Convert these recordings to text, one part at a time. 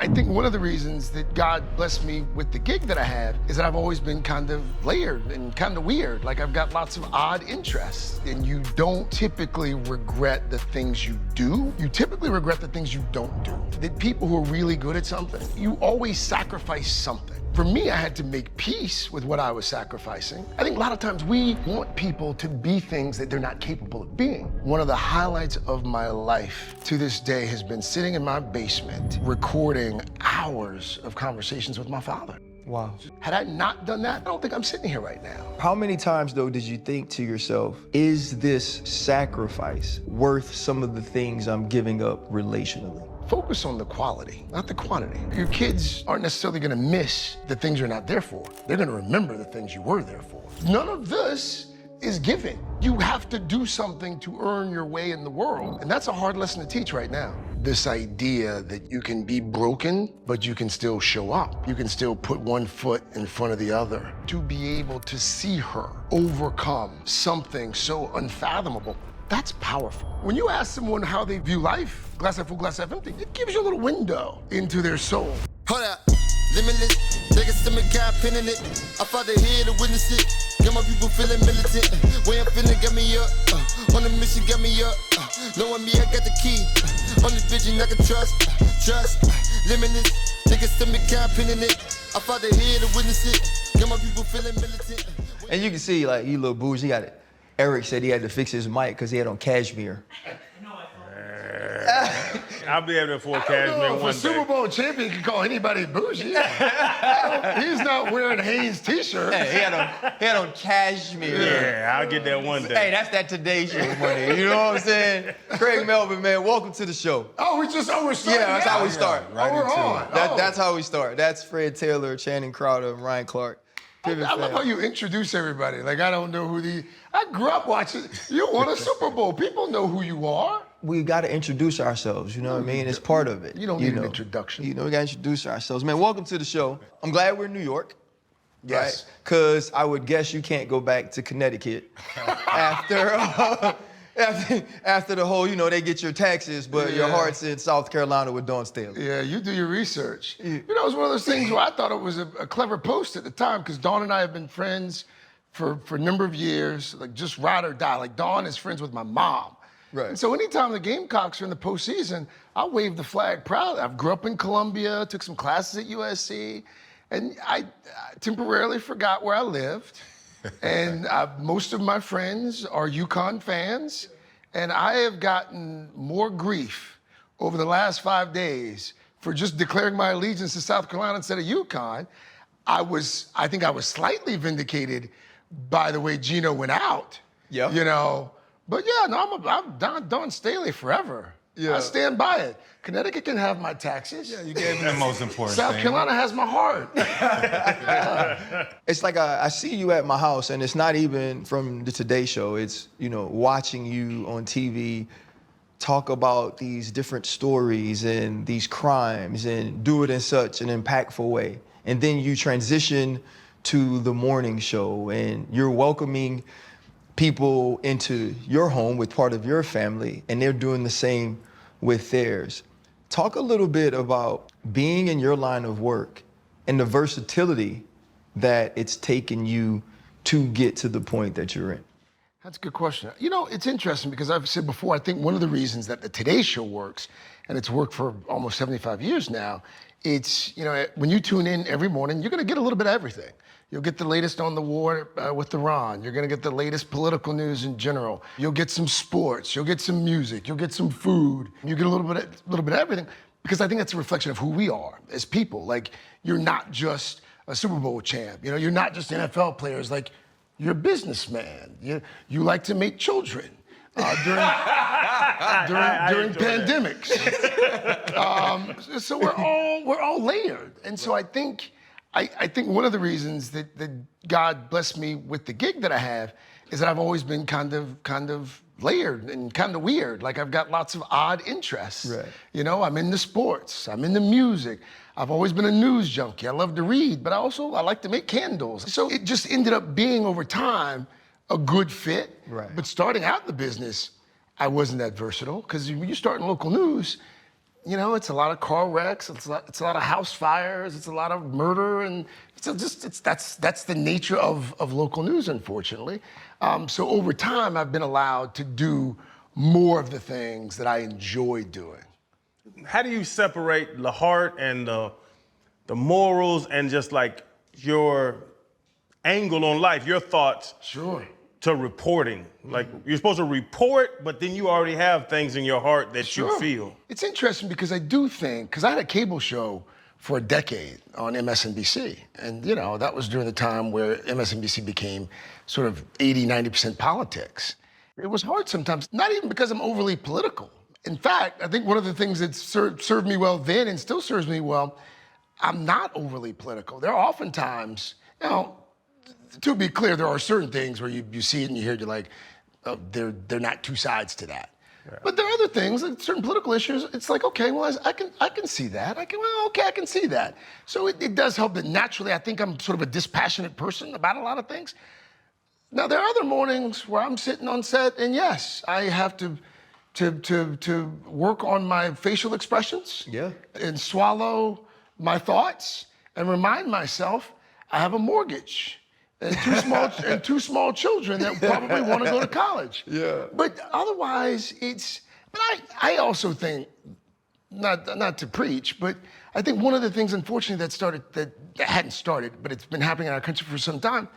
I think one of the reasons that God blessed me with the gig that I have is that I've always been kind of layered and kind of weird. Like I've got lots of odd interests, and you don't typically regret the things you do. You typically regret the things you don't do. The people who are really good at something, you always sacrifice something. For me, I had to make peace with what I was sacrificing. I think a lot of times we want people to be things that they're not capable of being. One of the highlights of my life to this day has been sitting in my basement recording hours of conversations with my father. Wow. Had I not done that, I don't think I'm sitting here right now. How many times, though, did you think to yourself, is this sacrifice worth some of the things I'm giving up relationally? Focus on the quality, not the quantity. Your kids aren't necessarily gonna miss the things you're not there for. They're gonna remember the things you were there for. None of this is given. You have to do something to earn your way in the world. And that's a hard lesson to teach right now. This idea that you can be broken, but you can still show up. You can still put one foot in front of the other. To be able to see her overcome something so unfathomable, that's powerful. When you ask someone how they view life, glass half full, glass half empty, it gives you a little window into their soul. Hold up, limitless, niggas still got pin in it. I fought the head to witness it. Got my people feeling militant. Way I'm feeling got me up. On the mission got me up. Knowing me, I got the key. On this vision I can trust. Limitless, niggas still got pin in it. I fought the head to witness it. Got my people feeling militant. And you can see, like, you little bougie, he got it. Eric said he had to fix his mic because he had on cashmere. I'll be able to afford I don't know cashmere if one a Super day. Bowl champion can call anybody bougie. He's not wearing a Hanes t-shirt. Hey, he had on cashmere. Yeah, I'll get that one day. Hey, that's that Today Show money. You know what I'm saying? Craig Melvin, man, welcome to the show. We're starting. Yeah, that's how we start. Right we're on. That's how we start. That's Fred Taylor, Channing Crowder, and Ryan Clark. I love how you introduce everybody. Like, I don't know who I grew up watching. You won a Super Bowl. People know who you are. We got to introduce ourselves, you know what I mean? It's part of it. You don't need an introduction. You know, we got to introduce ourselves. Man, welcome to the show. I'm glad we're in New York. Yes. Right? Because I would guess you can't go back to Connecticut after the whole, you know, they get your taxes, but your heart's in South Carolina with Dawn Staley. Yeah, you do your research. You know, it was one of those things where I thought it was a clever post at the time, because Dawn and I have been friends for a number of years, like just ride or die. Like, Dawn is friends with my mom. Right. And so anytime the Gamecocks are in the postseason, I wave the flag proudly. I grew up in Columbia, took some classes at USC, and I temporarily forgot where I lived. And most of my friends are UConn fans, and I have gotten more grief over the last 5 days for just declaring my allegiance to South Carolina instead of UConn. I think I was slightly vindicated by the way Gino went out. Yeah. You know. But yeah, no, I'm Dawn Staley forever. Yeah. I stand by it. Connecticut can have my taxes. Yeah, you gave me the most important South thing. Carolina has my heart. It's like I see you at my house, and it's not even from the Today Show. It's, you know, watching you on TV talk about these different stories and these crimes and do it in such an impactful way. And then you transition to the morning show, and you're welcoming people into your home with part of your family, and they're doing the same with theirs. Talk a little bit about being in your line of work and the versatility that it's taken you to get to the point that you're in. That's a good question. You know, it's interesting because I've said before, I think one of the reasons that the Today Show works, and it's worked for almost 75 years now, it's, you know, when you tune in every morning, you're gonna get a little bit of everything. You'll get the latest on the war with Iran. You're gonna get the latest political news in general. You'll get some sports. You'll get some music. You'll get some food. You get a little bit of everything, because I think that's a reflection of who we are as people. Like, you're not just a Super Bowl champ. You know, you're not just NFL players. Like, you're a businessman. You like to make children during pandemics. So we're all layered, and so I think one of the reasons that God blessed me with the gig that I have is that I've always been kind of layered and kind of weird. Like, I've got lots of odd interests. Right. You know, I'm into sports, I'm into music. I've always been a news junkie. I love to read, but I like to make candles. So it just ended up being, over time, a good fit. Right. But starting out in the business, I wasn't that versatile, because when you start in local news, you know, it's a lot of car wrecks, it's a lot of house fires, it's a lot of murder, and that's the nature of local news, unfortunately. So over time, I've been allowed to do more of the things that I enjoy doing. How do you separate the heart and the morals and just like your angle on life, your thoughts? Sure. To reporting. Like, you're supposed to report, but then you already have things in your heart that you feel. It's interesting because I do think, because I had a cable show for a decade on MSNBC. And, you know, that was during the time where MSNBC became sort of 80, 90% politics. It was hard sometimes, not even because I'm overly political. In fact, I think one of the things that served me well then and still serves me well, I'm not overly political. There are often times, you know, to be clear, there are certain things where you see it and you hear it, you're like, oh, they're not two sides to that. Yeah. But there are other things, like certain political issues, it's like, okay, well, I can see that. I can see that. So it does help that naturally I think I'm sort of a dispassionate person about a lot of things. Now, there are other mornings where I'm sitting on set and yes, I have to work on my facial expressions. Yeah. And swallow my thoughts and remind myself I have a mortgage. And two small children that probably want to go to college. Yeah. But otherwise, but I also think, not to preach, but I think one of the things, unfortunately, that hadn't started, but it's been happening in our country for some time.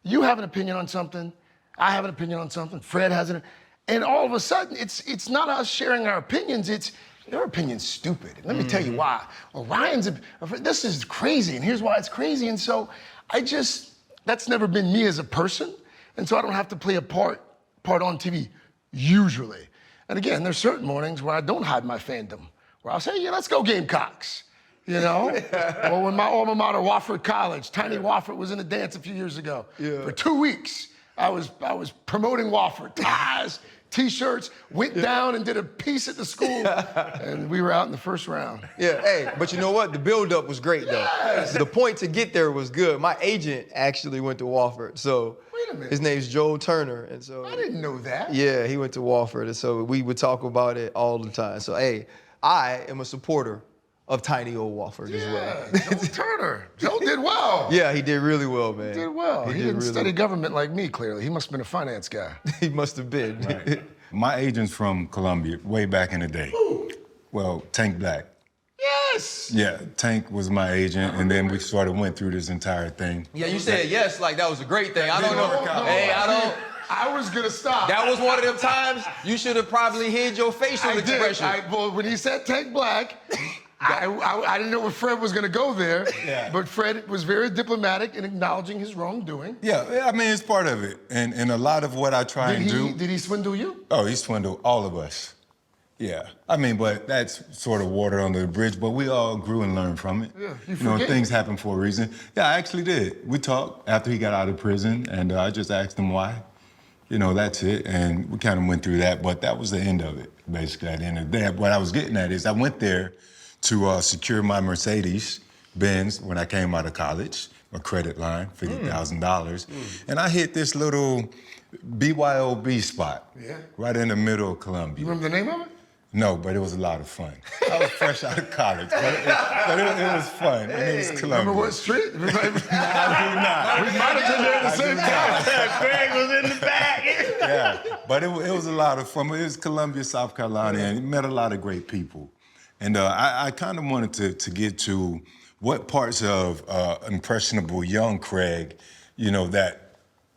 You have an opinion on something, I have an opinion on something, Fred has and all of a sudden, it's not us sharing our opinions, it's your opinion's stupid. Let me tell you why. Or this is crazy, and here's why it's crazy. And so that's never been me as a person, and so I don't have to play a part on TV, usually. And again, there's certain mornings where I don't hide my fandom, where I'll say, yeah, let's go Gamecocks, you know? Or when my alma mater, Wofford College, Tiny Wofford was in the dance a few years ago. Yeah. For 2 weeks, I was promoting Wofford, ties, T-shirts, went down and did a piece at the school, and we were out in the first round. Yeah, hey, but you know what? The build-up was great, though. Yes. The point to get there was good. My agent actually went to Wofford, so wait a minute. His name's Joel Turner, and so I didn't know that. Yeah, he went to Wofford, and so we would talk about it all the time. So, hey, I am a supporter of tiny old Wofford as well. Joel Turner. Joel did well. Yeah, he did really well, man. He did well. He didn't study government like me, clearly. He must have been a finance guy. He must have been. Right. My agent's from Colombia, way back in the day. Ooh. Well, Tank Black. Yes! Yeah, Tank was my agent, and then we sort of went through this entire thing. Yeah, you said yes, like that was a great thing. I don't know. Hey, I was gonna stop. That was one of them times you should have probably hid your facial expression. Well, when he said Tank Black, I didn't know if Fred was gonna go there, but Fred was very diplomatic in acknowledging his wrongdoing. Yeah, I mean, it's part of it. And a lot of what I try and do. Did he swindle you? Oh, he swindled all of us. Yeah. I mean, but that's sort of water under the bridge, but we all grew and learned from it. Yeah, you know, things happen for a reason. Yeah, I actually did. We talked after he got out of prison, and I just asked him why. You know, that's it. And we kind of went through that, but that was the end of it, basically, at the end of the day. What I was getting at is I went there to secure my Mercedes-Benz when I came out of college, a credit line, $50,000. And I hit this little BYOB spot right in the middle of Columbia. You remember the name of it? No, but it was a lot of fun. I was fresh out of college, but it was fun, and it was Columbia. Remember what street? I do not. We might have been there at the same time. Greg was in the back. Yeah, but it was a lot of fun. It was Columbia, South Carolina, and met a lot of great people. And I kind of wanted to get to what parts of impressionable young Craig, you know, that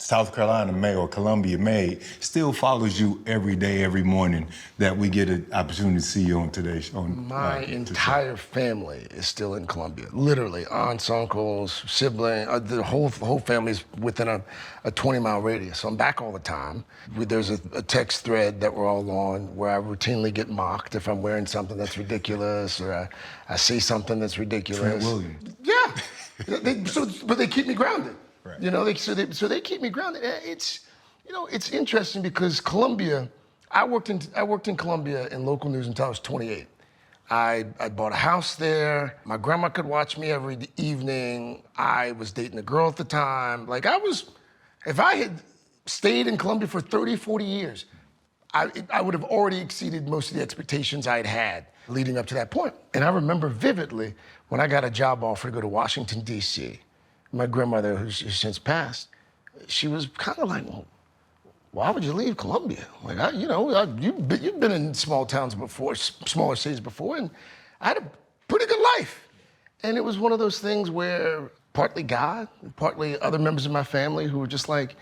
South Carolina may or Columbia may still follows you every day, every morning, that we get an opportunity to see you on today's show. My entire family is still in Columbia. Literally, aunts, uncles, siblings, the whole family's within a 20-mile radius. So I'm back all the time. There's a text thread that we're all on where I routinely get mocked if I'm wearing something that's ridiculous or I say something that's ridiculous. Trent Williams. Yeah, but they keep me grounded. Right. You know, so they keep me grounded. It's interesting because Columbia, I worked in Columbia in local news until I was 28. I bought a house there. My grandma could watch me every evening. I was dating a girl at the time. Like if I had stayed in Columbia for 30, 40 years, I would have already exceeded most of the expectations I had had leading up to that point. And I remember vividly when I got a job offer to go to Washington, D.C. My grandmother, who's since passed, she was kind of like, well, why would you leave Columbia? Like, you've been in small towns before, smaller cities before, and I had a pretty good life. And it was one of those things where partly God, partly other members of my family who were just like,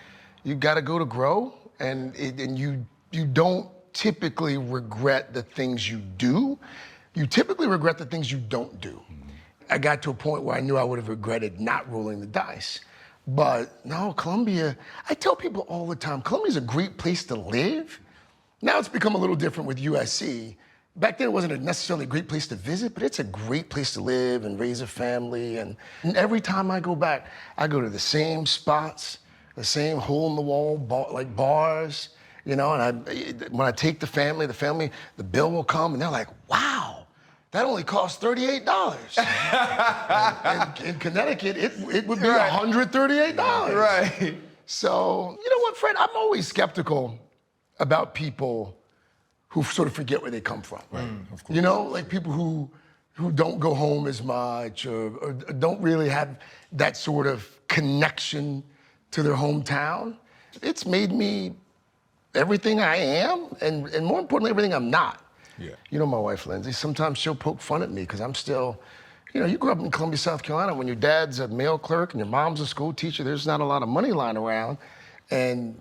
you gotta go to grow, and you don't typically regret the things you do. You typically regret the things you don't do. I got to a point where I knew I would have regretted not rolling the dice. But no, Columbia, I tell people all the time, Columbia's a great place to live. Now it's become a little different with USC. Back then it wasn't necessarily a great place to visit, but it's a great place to live and raise a family. And every time I go back, I go to the same spots, the same hole-in-the-wall like bars, and when I take the family, the bill will come and they're like, wow, that only cost $38. and in Connecticut, it would be $138. Right. So, you know what, Fred? I'm always skeptical about people who sort of forget where they come from. Right, of course. Like people who don't go home as much or don't really have that sort of connection to their hometown. It's made me everything I am and more importantly, everything I'm not. Yeah. You know my wife, Lindsay, sometimes she'll poke fun at me because I'm still, you grew up in Columbia, South Carolina, when your dad's a mail clerk and your mom's a school teacher, there's not a lot of money lying around. And,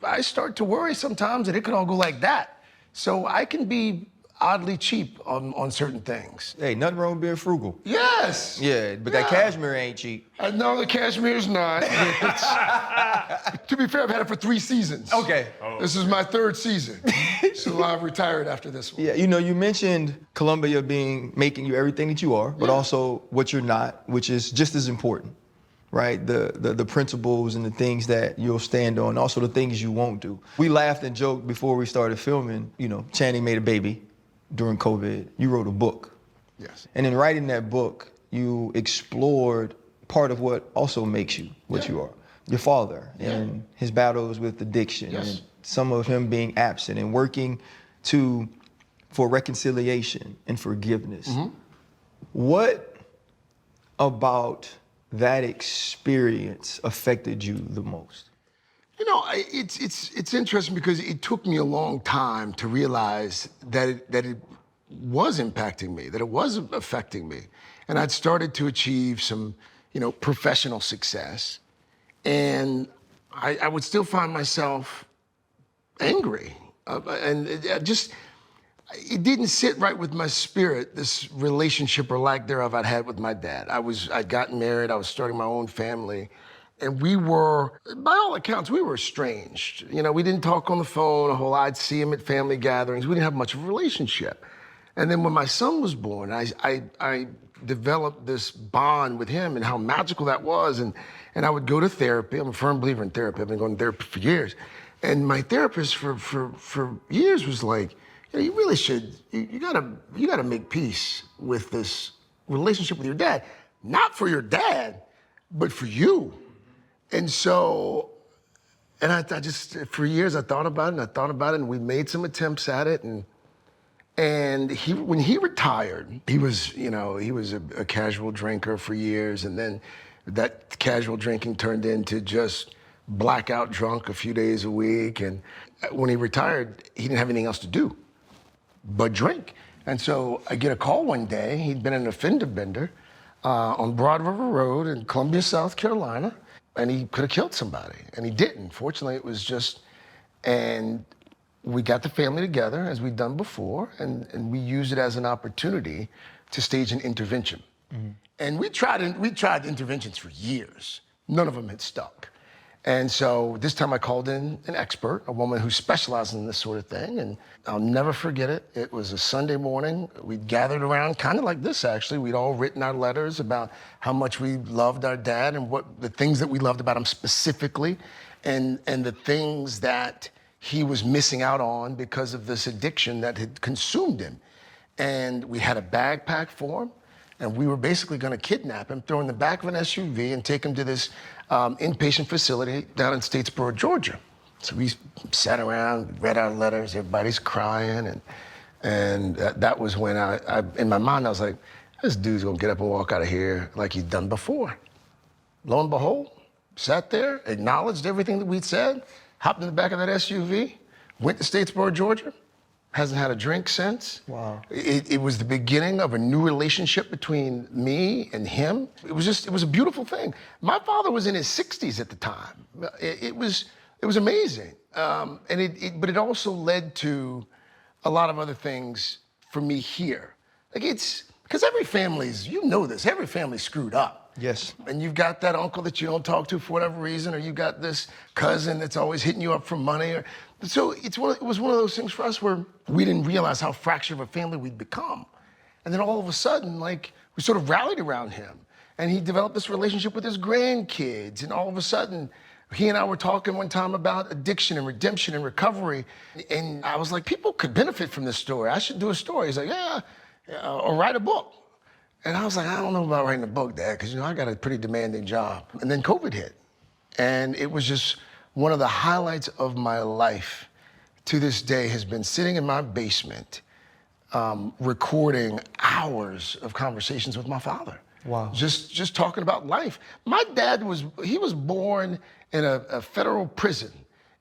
I start to worry sometimes that it could all go like that. So I can be oddly cheap on certain things. Hey, nothing wrong with being frugal. Yes. Yeah, but that cashmere ain't cheap. No, the cashmere's not. To be fair, I've had it for 3 seasons. Okay. This is my 3rd season. So I've retired after this one. Yeah, you mentioned Columbia making you everything that you are, but also what you're not, which is just as important, right? The principles and the things that you'll stand on, also the things you won't do. We laughed and joked before we started filming, Channing made a baby during COVID. You wrote a book. Yes. And in writing that book, you explored part of what also makes you what you are. Your father and his battles with addiction and some of him being absent and working for reconciliation and forgiveness. Mm-hmm. What about that experience affected you the most? It's interesting because it took me a long time to realize that it was impacting me, that it was affecting me. And I'd started to achieve some, professional success. And I would still find myself angry. And it didn't sit right with my spirit, this relationship or lack thereof I'd had with my dad. I'd gotten married, I was starting my own family. And we were, by all accounts, we were estranged. We didn't talk on the phone a whole lot. I'd see him at family gatherings. We didn't have much of a relationship. And then when my son was born, I developed this bond with him and how magical that was. And I would go to therapy. I'm a firm believer in therapy. I've been going to therapy for years. And my therapist for years was like, you really should, you gotta make peace with this relationship with your dad. Not for your dad, but for you. And so, I just, for years I thought about it and we made some attempts at it. And when he retired, he was a casual drinker for years. And then that casual drinking turned into just blackout drunk a few days a week. And when he retired, he didn't have anything else to do but drink. And so I get a call one day, he'd been an offender bender on Broad River Road in Columbia, South Carolina. And he could have killed somebody, and he didn't. Fortunately, it was and we got the family together as we'd done before, and we used it as an opportunity to stage an intervention. Mm-hmm. And we tried interventions for years. None of them had stuck. And so this time I called in an expert, a woman who specializes in this sort of thing, and I'll never forget it. It was a Sunday morning. We gathered around, kind of like this actually. We'd all written our letters about how much we loved our dad and what the things that we loved about him specifically, and the things that he was missing out on because of this addiction that had consumed him. And we had a bag packed for him, and we were basically gonna kidnap him, throw him in the back of an SUV and take him to this inpatient facility down in Statesboro, Georgia. So we sat around, read our letters, everybody's crying, and that was when I, in my mind, I was like, this dude's gonna get up and walk out of here like he's done before. Lo and behold, sat there, acknowledged everything that we'd said, hopped in the back of that SUV, went to Statesboro, Georgia, hasn't had a drink since. Wow. It was the beginning of a new relationship between me and him. It was a beautiful thing. My father was in his 60s at the time. It was amazing. But it also led to a lot of other things for me here. Like because every family's, you know this, every family's screwed up. Yes. And you've got that uncle that you don't talk to for whatever reason, or you got this cousin that's always hitting you up for money. So it was one of those things for us where we didn't realize how fractured of a family we'd become. And then all of a sudden, like, we sort of rallied around him. And he developed this relationship with his grandkids. And all of a sudden, he and I were talking one time about addiction and redemption and recovery. And I was like, people could benefit from this story. I should do a story. He's like, yeah, or write a book. And I was like, I don't know about writing a book, Dad, because, I got a pretty demanding job. And then COVID hit. And it was just one of the highlights of my life to this day has been sitting in my basement, recording hours of conversations with my father. Wow. Just talking about life. My dad was born in a federal prison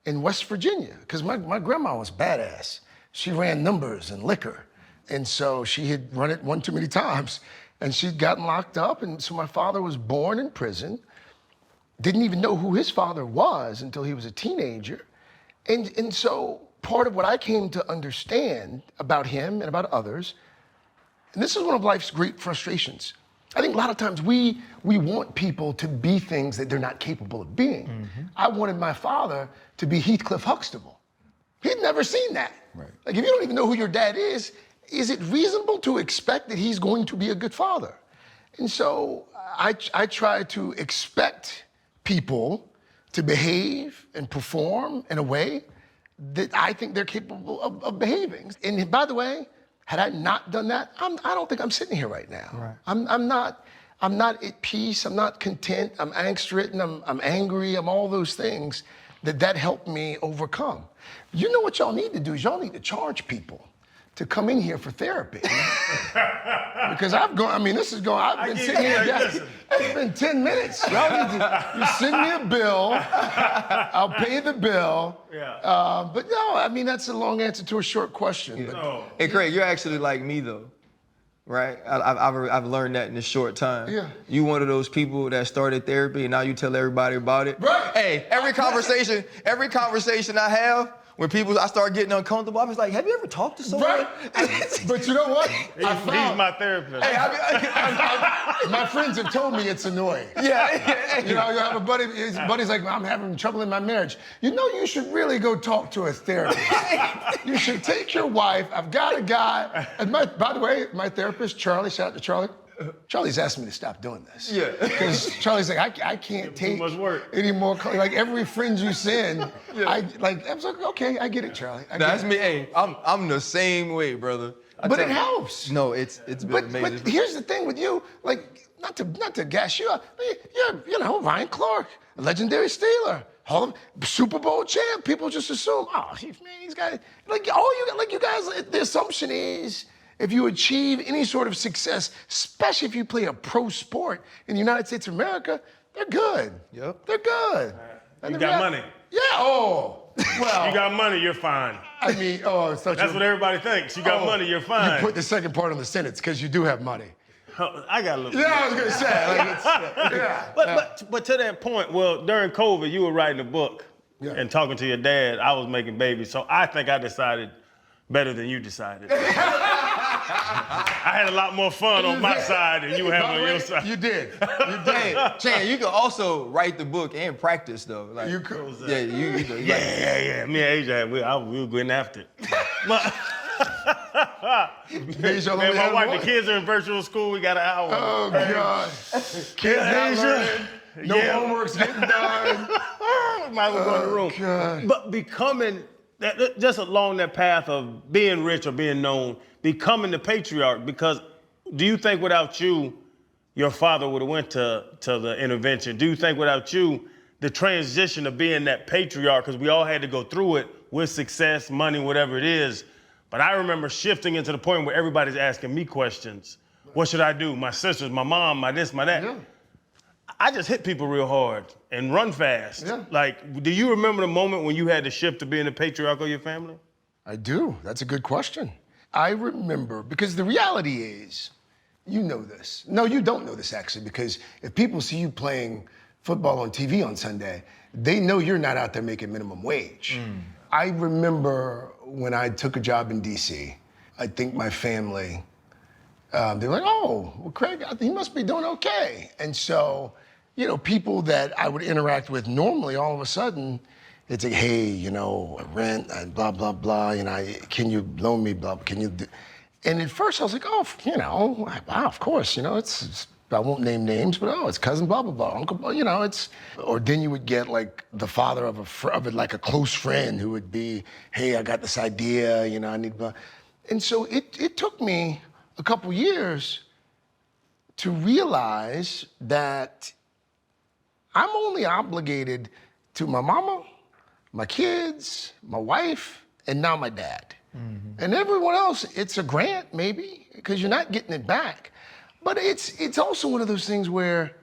in West Virginia, because my grandma was badass. She ran numbers and liquor. And so she had run it one too many times. And she'd gotten locked up, and so my father was born in prison, didn't even know who his father was until he was a teenager. And so part of what I came to understand about him and about others, and this is one of life's great frustrations. I think a lot of times we want people to be things that they're not capable of being. Mm-hmm. I wanted my father to be Heathcliff Huxtable. He'd never seen that. Right. Like, if you don't even know who your dad is it reasonable to expect that he's going to be a good father? And so I try to expect people to behave and perform in a way that I think they're capable of behaving. And by the way, had I not done that, I don't think I'm sitting here right now. Right. I'm not at peace, I'm not content, I'm angst-ridden, I'm angry, I'm all those things that helped me overcome. You know what y'all need to do is y'all need to charge people to come in here for therapy. Because I've been sitting here, it's been 10 minutes. Y'all need to, you send me a bill, I'll pay the bill. Yeah. But no, that's a long answer to a short question. Yeah. But, No. Hey, Craig, you're actually like me, though, right? I've learned that in a short time. Yeah. You one of those people that started therapy and now you tell everybody about it. Right. Hey, every conversation I have, when I start getting uncomfortable, I was like, have you ever talked to someone? Right. But you know what? He's my therapist. Hey, My friends have told me it's annoying. yeah. You have a buddy, his buddy's like, I'm having trouble in my marriage. You should really go talk to a therapist. You should take your wife. I've got a guy. And by the way, my therapist, Charlie, shout out to Charlie. Charlie's asked me to stop doing this. Yeah. Because Charlie's like, I can't take much work. any more. Like, every friend you send, Yeah. I was like, okay, I get it, Charlie. That's me. Hey, I'm the same way, brother. But it helps. No, it's been amazing. But here's the thing with you, like, not to gas you up, but you're Ryan Clark, a legendary Steeler, Super Bowl champ. People just assume, he's got you guys. The assumption is, if you achieve any sort of success, especially if you play a pro sport in the United States of America, they're good. Yep. They're good. You got money. Yeah. Oh. Well. You got money, you're fine. That's That's what everybody thinks. You got money, you're fine. You put the second part on the sentence because you do have money. I got a little. Yeah, I was gonna say. But to that point, well, during COVID, you were writing a book and talking to your dad. I was making babies, so I think I decided better than you decided. I had a lot more fun on my side than you had on your side. You did. Hey, Chan, you can also write the book and practice though. Like, You could. Yeah, Yeah. Me and Asia, we were going after it. Man, my wife, the kids are in virtual school. We got an hour. Oh, God. Kids not learning. No homework's getting done. Might as well go in the room. God. But becoming, just along that path of being rich or being known, becoming the patriarch, because do you think without you, your father would have went to the intervention? Do you think without you, the transition of being that patriarch, because we all had to go through it with success, money, whatever it is. But I remember shifting into the point where everybody's asking me questions. What should I do? My sisters, my mom, my this, my that. Yeah. I just hit people real hard and run fast. Yeah. Like, do you remember the moment when you had to shift to being the patriarch of your family? I do. That's a good question. I remember, because the reality is, you know this. No, you don't know this actually, because if people see you playing football on TV on Sunday, they know you're not out there making minimum wage. I remember when I took a job in DC, I think my family, they were like, oh, well, Craig, he must be doing okay. And so, you know, people that I would interact with normally, all of a sudden, it's like, hey, you know, rent, and blah, blah, blah, you know, can you loan me, blah, can you do? And at first I was like, oh, you know, wow, of course, you know, it's I won't name names, but it's cousin blah, blah, blah, uncle, blah, you know, or then you would get like the father of like a close friend who would be, hey, I got this idea, you know, I need blah. And so it took me a couple years to realize that I'm only obligated to my mama, my kids, my wife, and now my dad. And everyone else, it's a grant maybe, because you're not getting it back. But it's also one of those things where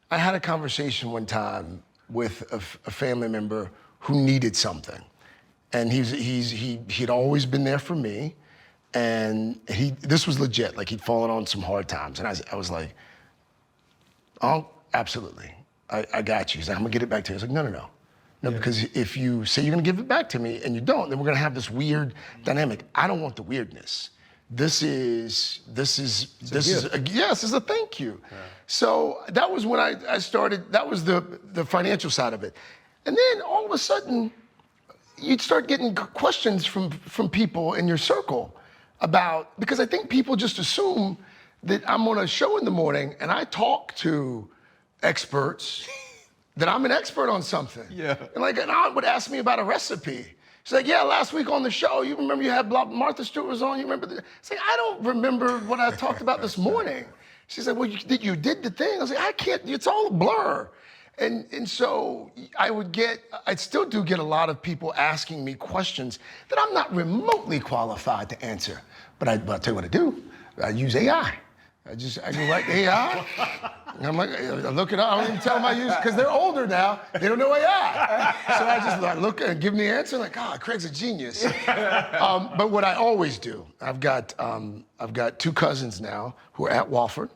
I had a conversation one time with a family member who needed something. And he'd always been there for me. And this was legit, like he'd fallen on some hard times. And I was like, oh, absolutely, I got you. He's like, I'm gonna get it back to you. I was like, no. No, because if you say you're gonna give it back to me and you don't, then we're gonna have this weird dynamic. I don't want the weirdness. This is a thank you. Yeah. So that was when I started, that was the financial side of it. And then all of a sudden, you'd start getting questions from people in your circle about, because I think people just assume that I'm on a show in the morning and I talk to experts, that I'm an expert on something. Yeah. And like an aunt would ask me about a recipe. She's like, yeah, last week on the show, you remember you had Martha Stewart was on, you remember? It's like, I don't remember what I talked about this morning. She's like, well, you did the thing. I was like, I can't, it's all a blur. And so I still do get a lot of people asking me questions that I'm not remotely qualified to answer. But I'll tell you what I do. I use AI. I go like AI. And I'm like, I look it up. I don't even tell them I use it because they're older now. They don't know AI. So I just look and give them the answer. Like, Craig's a genius. But what I always do, I've got 2 cousins now who are at Wofford.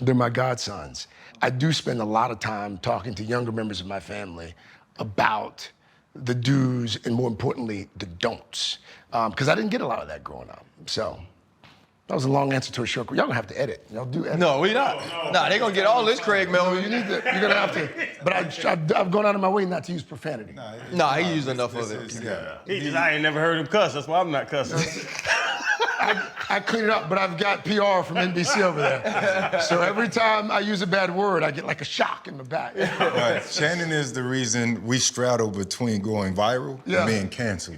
They're my godsons. I do spend a lot of time talking to younger members of my family about the do's and, more importantly, the don'ts. Because I didn't get a lot of that growing up. So that was a long answer to a short. Y'all gonna have to edit. Y'all do edit. No, we not. Nah, they gonna get all this, Craig Melvin. You're gonna have to. But I've gone out of my way not to use profanity. Nah, he used enough of it. I ain't never heard him cuss. That's why I'm not cussing. I clean it up, but I've got PR from NBC over there. So every time I use a bad word, I get like a shock in the back. Right. Shannon is the reason we straddle between going viral and being canceled.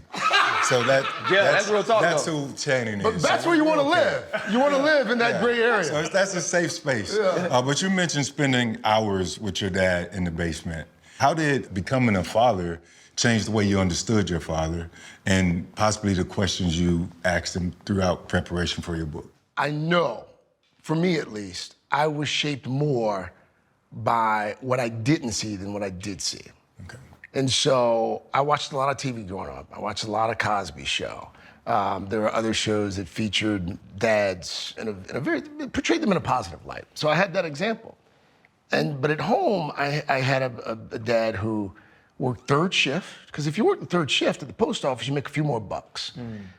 So that's real talk. That's who Shannon is. But that's where you want to live. You want to live in that gray area. So that's a safe space. Yeah. But you mentioned spending hours with your dad in the basement. How did becoming a father change the way you understood your father and possibly the questions you asked him throughout preparation for your book? I know, for me at least, I was shaped more by what I didn't see than what I did see. Okay. And so I watched a lot of TV growing up. I watched a lot of Cosby Show. There were other shows that featured dads portrayed them in a positive light. So I had that example. But at home, I had a dad who worked 3rd shift, because if you work the 3rd shift at the post office, you make a few more bucks.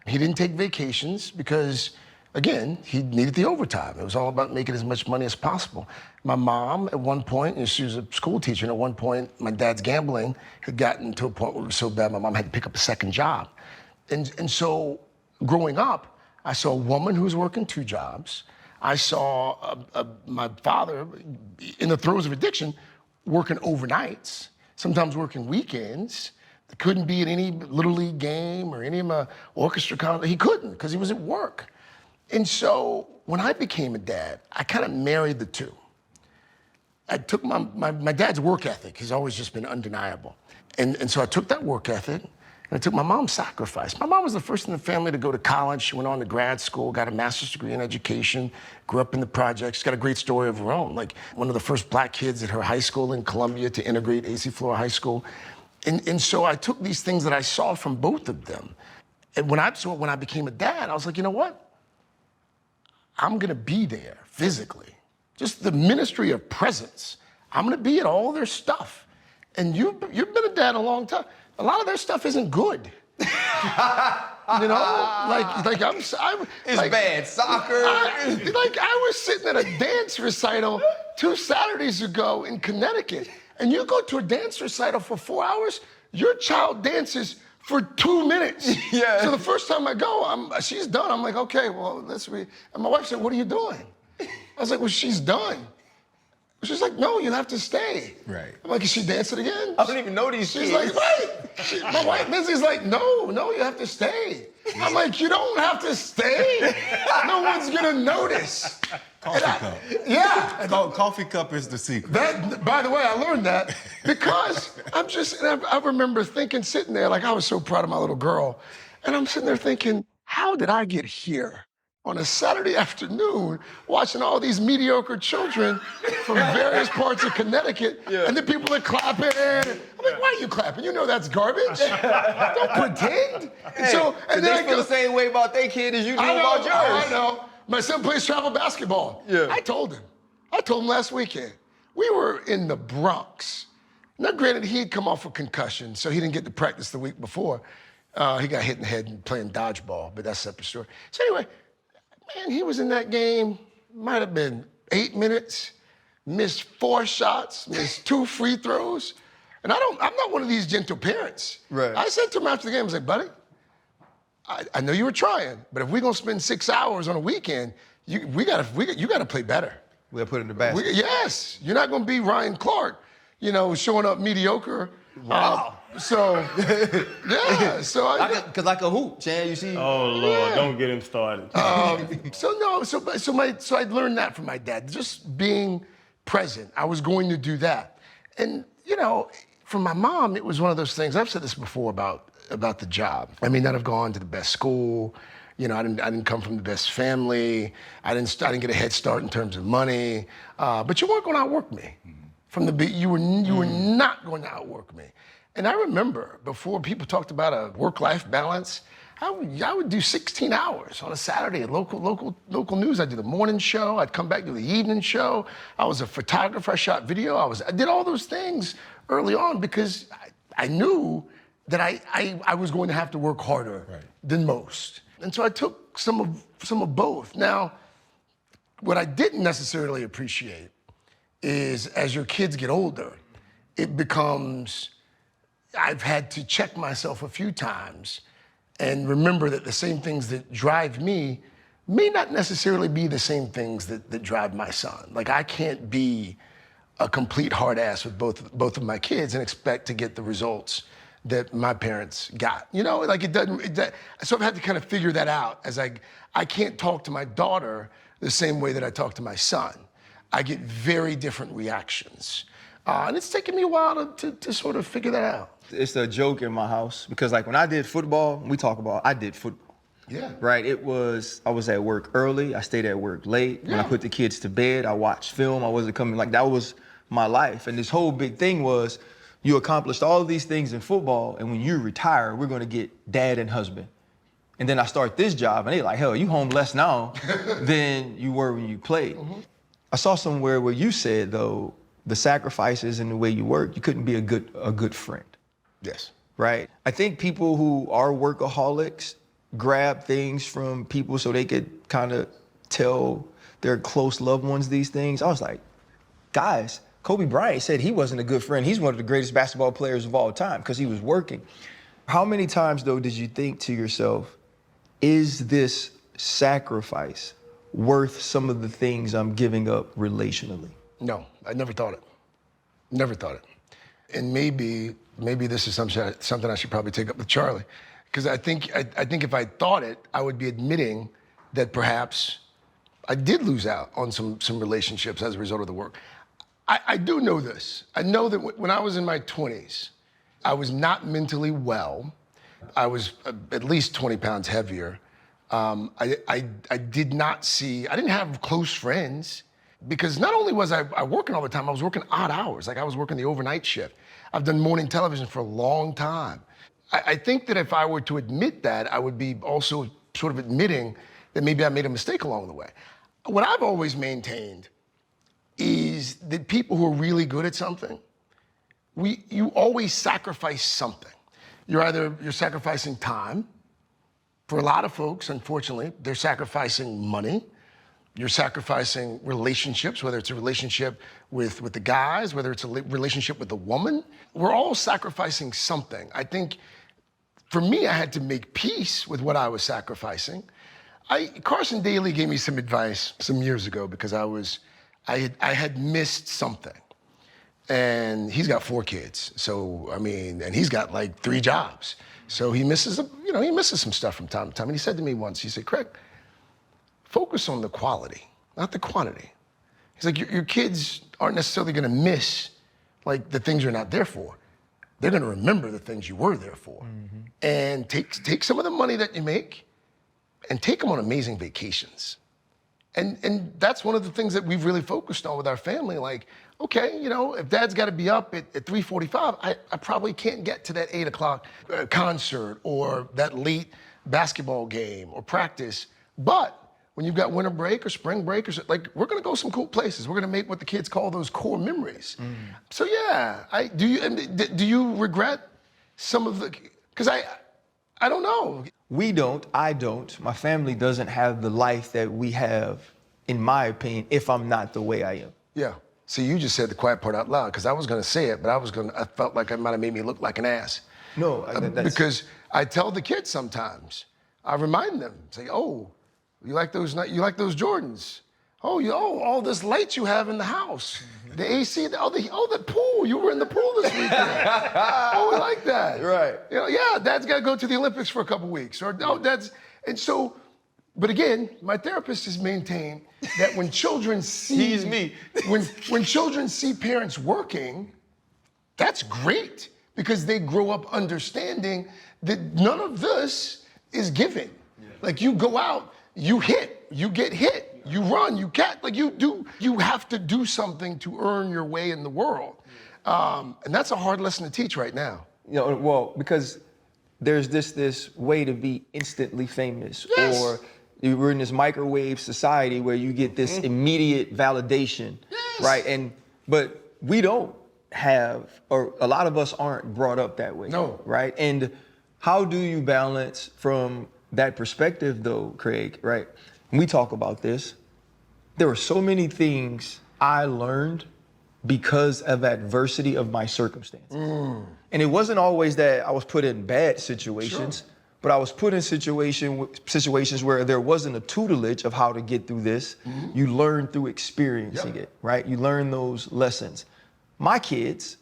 He didn't take vacations because, again, he needed the overtime. It was all about making as much money as possible. My mom, at one point, she was a school teacher, and at one point, my dad's gambling had gotten to a point where it was so bad, my mom had to pick up a 2nd job. And so, growing up, I saw a woman who was working 2 jobs. I saw my father, in the throes of addiction, working overnights, sometimes working weekends. Couldn't be at any Little League game or any of my orchestra concerts. He couldn't, because he was at work. And so when I became a dad, I kind of married the two. I took my dad's work ethic. He's always just been undeniable. And so I took that work ethic, and I took my mom's sacrifice. My mom was the first in the family to go to college. She went on to grad school, got a master's degree in education, grew up in the projects. She's got a great story of her own. Like one of the first black kids at her high school in Columbia to integrate AC Flora High School. And so I took these things that I saw from both of them. And when I became a dad, I was like, you know what? I'm gonna be there physically. Just the ministry of presence. I'm gonna be at all their stuff. And you've been a dad a long time. A lot of their stuff isn't good. You know, it's It's bad. Soccer. I was sitting at a dance recital 2 Saturdays ago in Connecticut, and you go to a dance recital for 4 hours, your child dances for 2 minutes. Yeah. So the first time I go, she's done. I'm like, okay, well, and my wife said, what are you doing? I was like, well, she's done. She's like, no, you'll have to stay. Right. I'm like, is she dancing again? I don't even know these She's kids. like, right. My wife, Lizzie's like, no, you have to stay. I'm like, you don't have to stay. No one's gonna notice. Coffee cup. Yeah. Coffee cup is the secret. That, by the way, I learned that because I remember sitting there, like I was so proud of my little girl. And I'm sitting there thinking, how did I get here on a Saturday afternoon watching all these mediocre children from various parts of Connecticut, and the people are clapping. I'm like, why are you clapping? You know that's garbage. Don't pretend. And they feel the same way about their kid as you do about yours. I know. My son plays travel basketball. Yeah. I told him last weekend. We were in the Bronx. Now, granted, he'd come off a concussion, so he didn't get to practice the week before. He got hit in the head and playing dodgeball, but that's a separate story. So anyway, man, he was in that game, might have been 8 minutes, missed 4 shots, missed 2 free throws. And I'm not one of these gentle parents. Right. I said to him after the game, I was like, buddy, I know you were trying, but if we're gonna spend 6 hours on a weekend, you gotta play better. We'll put it in the basket. Yes, you're not gonna be Ryan Clark, showing up mediocre. Wow. Yeah, Cause like a hoop, Chan, you see. Oh Lord, don't get him started. So I learned that from my dad, just being present. I was going to do that. And, from my mom, it was one of those things, I've said this before about the job. I mean, not have gone to the best school. I didn't come from the best family. I didn't get a head start in terms of money. But you weren't going to outwork me. From the beginning, you were not going to outwork me. And I remember before people talked about a work-life balance, I would do 16 hours on a Saturday at local news. I'd do the morning show. I'd come back to the evening show. I was a photographer. I shot video. I did all those things early on because I knew that I was going to have to work harder than most. And so I took some of both. Now, what I didn't necessarily appreciate is as your kids get older, it becomes, I've had to check myself a few times and remember that the same things that drive me may not necessarily be the same things that drive my son. Like I can't be a complete hard ass with both of my kids and expect to get the results that my parents got. Like it doesn't, so I've had to kind of figure that out as I can't talk to my daughter the same way that I talk to my son. I get very different reactions. And it's taken me a while to sort of figure that out. It's a joke in my house because like when I did football, I did football. Yeah. Right, I was at work early, I stayed at work late. When I put the kids to bed, I watched film, I wasn't coming, that was my life. And this whole big thing was, you accomplished all of these things in football, and when you retire, we're gonna get dad and husband. And then I start this job, and they like, hell, you home less now than you were when you played. Mm-hmm. I saw somewhere where you said, though, the sacrifices and the way you work, you couldn't be a good friend. Yes. Right? I think people who are workaholics grab things from people so they could kind of tell their close loved ones these things. I was like, guys, Kobe Bryant said he wasn't a good friend. He's one of the greatest basketball players of all time because he was working. How many times, though, did you think to yourself, is this sacrifice worth some of the things I'm giving up relationally? No, I never thought it. Never thought it. And maybe this is something I should probably take up with Charlie. Because I think if I thought it, I would be admitting that perhaps I did lose out on some relationships as a result of the work. I do know this. I know that when I was in my 20s, I was not mentally well. I was at least 20 pounds heavier. I did not see, I didn't have close friends because not only was I working all the time, I was working odd hours. Like I was working the overnight shift. I've done morning television for a long time. I think that if I were to admit that, I would be also sort of admitting that maybe I made a mistake along the way. What I've always maintained is that people who are really good at something, you always sacrifice something. You're sacrificing time. For a lot of folks, unfortunately, they're sacrificing money. You're sacrificing relationships, whether it's a relationship with the guys, whether it's a relationship with the woman. We're all sacrificing something. I think for me, I had to make peace with what I was sacrificing. Carson Daly gave me some advice some years ago because I had missed something. And he's got 4 kids. So, I mean, and he's got like 3 jobs. So he misses some stuff from time to time. And he said to me once, he said, Craig, focus on the quality, not the quantity. He's like, your kids aren't necessarily gonna miss like the things you're not there for. They're gonna remember the things you were there for. Mm-hmm. And take some of the money that you make and take them on amazing vacations. And that's one of the things that we've really focused on with our family. Like, okay, if dad's gotta be up at 3:45, I probably can't get to that 8 o'clock concert or that late basketball game or practice. But when you've got winter break or spring break, we're gonna go some cool places. We're gonna make what the kids call those core memories. Mm. So yeah, do you regret some of the, because I don't know. We don't, I don't. My family doesn't have the life that we have, in my opinion, if I'm not the way I am. Yeah. See, you just said the quiet part out loud, because I was gonna say it, but I felt like it might have made me look like an ass. No, because I tell the kids sometimes, I remind them, say, oh, you like those Jordans? Oh, all this light you have in the house. The AC, the pool. You were in the pool this weekend. Oh, we like that. Right. Yeah, dad's got to go to the Olympics for a couple weeks. And so, but again, my therapist has maintained that when children see, he's me. when children see parents working, that's great because they grow up understanding that none of this is given. Yeah. Like you go out, you hit, you get hit. You run, you catch, you have to do something to earn your way in the world. And that's a hard lesson to teach right now. Well, because there's this way to be instantly famous. Yes. Or we're in this microwave society where you get this immediate validation, yes. Right? But we don't have, or a lot of us aren't brought up that way. No. Right? And how do you balance from that perspective though, Craig, right? We talk about this. There were so many things I learned because of adversity of my circumstances. Mm. And it wasn't always that I was put in bad situations, sure. But I was put in situations where there wasn't a tutelage of how to get through this. Mm-hmm. You learn through experiencing it, right? You learn those lessons. My kids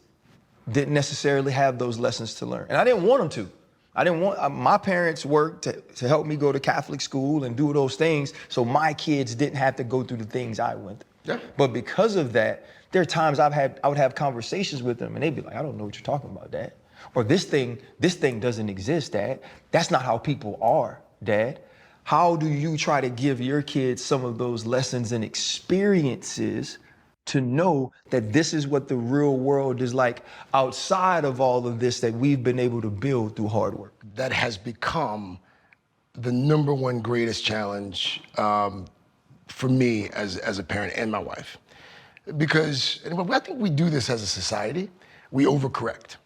didn't necessarily have those lessons to learn, and I didn't want them to. My parents worked to help me go to Catholic school and do those things so my kids didn't have to go through the things I went through. Yeah. But because of that, there are times I would have conversations with them and they'd be like, I don't know what you're talking about, Dad. Or this thing doesn't exist, Dad. That's not how people are, Dad. How do you try to give your kids some of those lessons and experiences to know that this is what the real world is like outside of all of this that we've been able to build through hard work? That has become the #1 greatest challenge for me as a parent and my wife. Because I think we do this as a society. We overcorrect.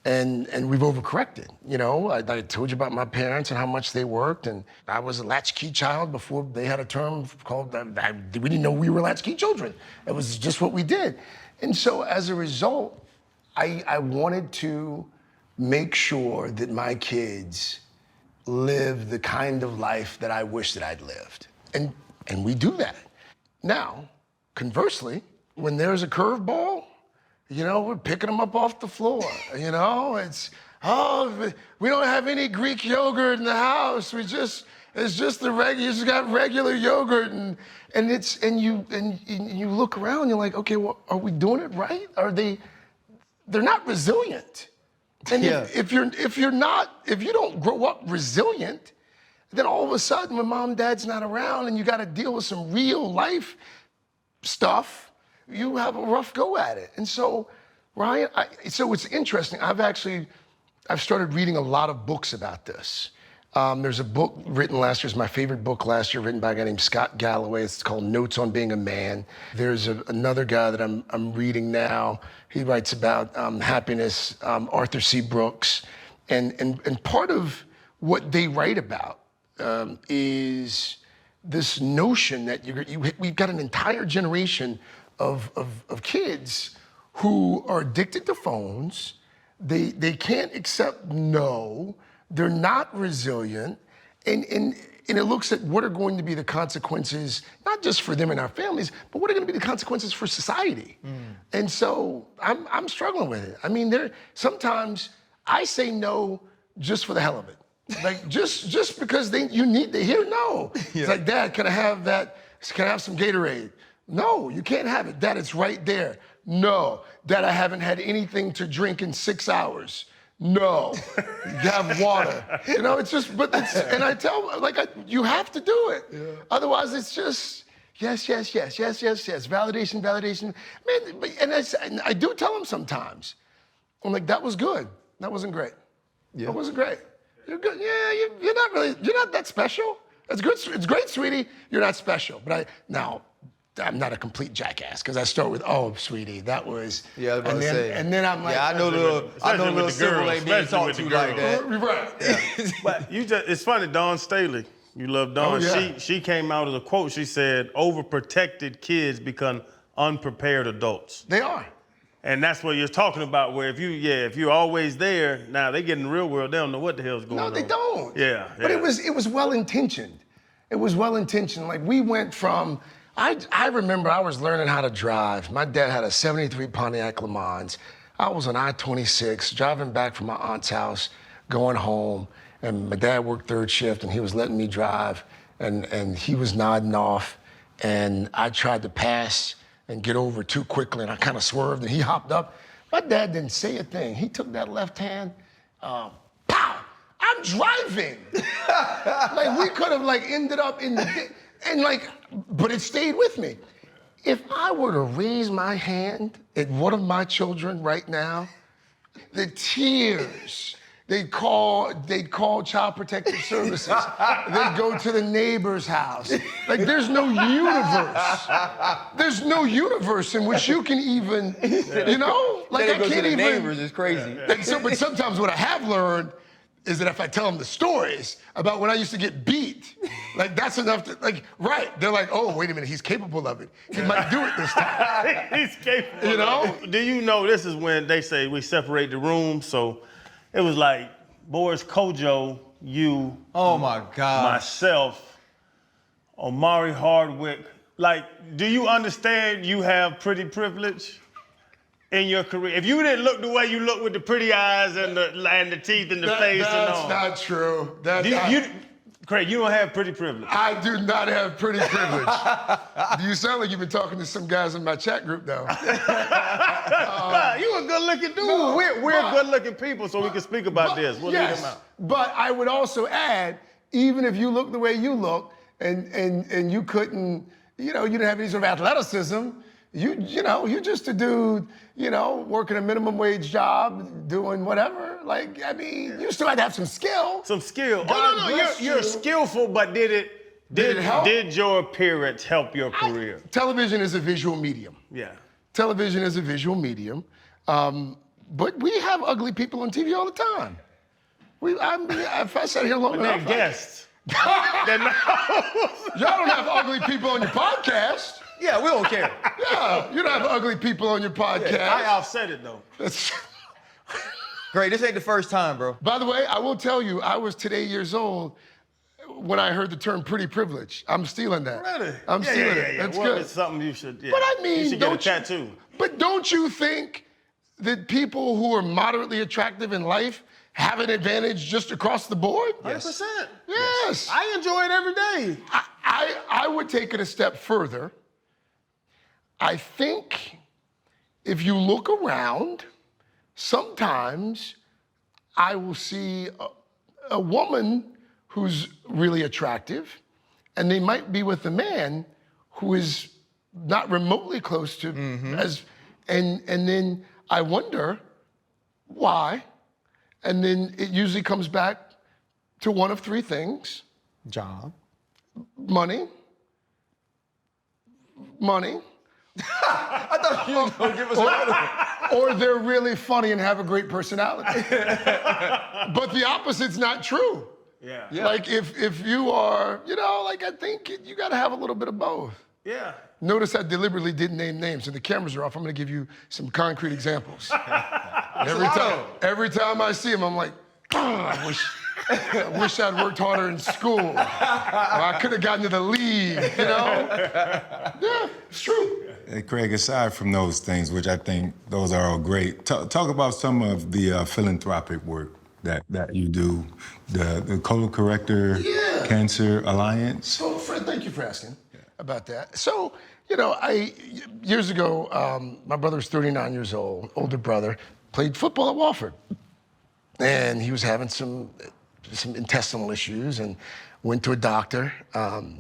And we've overcorrected. I told you about my parents and how much they worked, and I was a latchkey child before they had a term called, we didn't know we were latchkey children. It was just what we did. And so as a result, I wanted to make sure that my kids live the kind of life that I wish that I'd lived. And we do that. Now, conversely, when there's a curveball, we're picking them up off the floor. It's, we don't have any Greek yogurt in the house. It's just the regular. You just got regular yogurt, and you look around. You're like, okay, well, are we doing it right? Are they? They're not resilient. And Yeah. if you don't grow up resilient, then all of a sudden, when mom and dad's not around, and you got to deal with some real life stuff, you have a rough go at it. And so, Ryan, so it's interesting. I've started reading a lot of books about this. There's a book written last year, it's my favorite book last year, written by a guy named Scott Galloway. It's called Notes on Being a Man. There's another guy that I'm reading now. He writes about happiness, Arthur C. Brooks. And part of what they write about is this notion that we've got an entire generation of kids who are addicted to phones. They can't accept no. They're not resilient, and it looks at what are going to be the consequences, not just for them and our families, but what are going to be the consequences for society. And so I'm struggling with it. I mean, sometimes I say no just for the hell of it, like just because you need to hear no. Yeah. It's like, Dad, can I have some Gatorade? No, you can't have it. Dad, it's right there. No. Dad, I haven't had anything to drink in 6 hours. No, you have water. You know, it's just, and I tell, you have to do it. Yeah. Otherwise, it's just, yes, validation. Man, and I do tell them sometimes, I'm like, that was good. That wasn't great. Yeah. That wasn't great. You're good. Yeah, you're not that special. That's good. It's great, sweetie. You're not special. But I'm not a complete jackass because I start with, oh, sweetie, that was. Yeah, I was about to say. And then I'm like, yeah, I know little civil ain't being talked to like that. Right. Yeah. But it's funny, Dawn Staley, you love Dawn. Oh, yeah. She came out with a quote. She said, overprotected kids become unprepared adults. They are. And that's what you're talking about, where if you're always there, now they get in the real world, they don't know what the hell's going on. No, they don't. Yeah. But it was well-intentioned. It was well-intentioned. Like, we went from, I remember I was learning how to drive. My dad had a 73 Pontiac Le Mans. I was on I-26, driving back from my aunt's house, going home, and my dad worked third shift, and he was letting me drive, and he was nodding off, and I tried to pass and get over too quickly, and I kind of swerved, and he hopped up. My dad didn't say a thing. He took that left hand, pow! I'm driving. Like, we could have ended up in the, but it stayed with me. If I were to raise my hand at one of my children right now, the tears, they'd call Child Protective Services. They'd go to the neighbor's house. Like, there's no universe. There's no universe in which you can even, you know? Like, I can't even. Neighbors is crazy. And so, but sometimes what I have learned is that if I tell them the stories about when I used to get beat, that's enough to, right. They're like, oh, wait a minute, he's capable of it. He might do it this time. He's capable. You know? Do you know this is when they say we separate the rooms? So it was like Boris Kojo, you, oh my God, myself, Omari Hardwick. Like, do you understand you have pretty privilege in your career? If you didn't look the way you look with the pretty eyes and the teeth and the face and all. That's not true. Craig, you don't have pretty privilege. I do not have pretty privilege. You sound like you've been talking to some guys in my chat group, though. You a good-looking dude. No, we're good-looking people, so we can speak about this. We'll leave them out. But I would also add, even if you look the way you look, and you couldn't, you didn't have any sort of athleticism, you're just a dude, working a minimum wage job, doing whatever. You still had to have some skill. Some skill. God bless You're skillful, but did it help? Did your appearance help your career? Television is a visual medium. Yeah. Television is a visual medium. But we have ugly people on TV all the time. If I sat here long enough. They're guests. Y'all don't have ugly people on your podcast. Yeah, we don't care. Yeah, you don't have ugly people on your podcast. Yeah, I offset it, though. Great, this ain't the first time, bro. By the way, I will tell you, I was today years old when I heard the term pretty privilege. I'm stealing that. Really? I'm stealing it. That's good. It's something you should, But I mean, you should get a tattoo. But don't you think that people who are moderately attractive in life have an advantage just across the board? 100%. Yes. I enjoy it every day. I would take it a step further. I think if you look around, sometimes I will see a woman who's really attractive, and they might be with a man who is not remotely close to and then I wonder why. And then it usually comes back to one of three things. Job. Money. I thought you were gonna give us another one. Or they're really funny and have a great personality. But the opposite's not true. Yeah. Like if you are, like I think you gotta have a little bit of both. Yeah. Notice I deliberately didn't name names, and the cameras are off. I'm gonna give you some concrete examples. Every time I see them, I'm like, I wish I'd worked harder in school. Or I could have gotten to the league, Yeah, it's true. Hey, Craig, aside from those things, which I think those are all great, talk about some of the philanthropic work that you do, the Colorectal Cancer Alliance. So, Fred, thank you for asking about that. So, years ago, my brother was 39 years old, older brother, played football at Wofford. And he was having some intestinal issues and went to a doctor.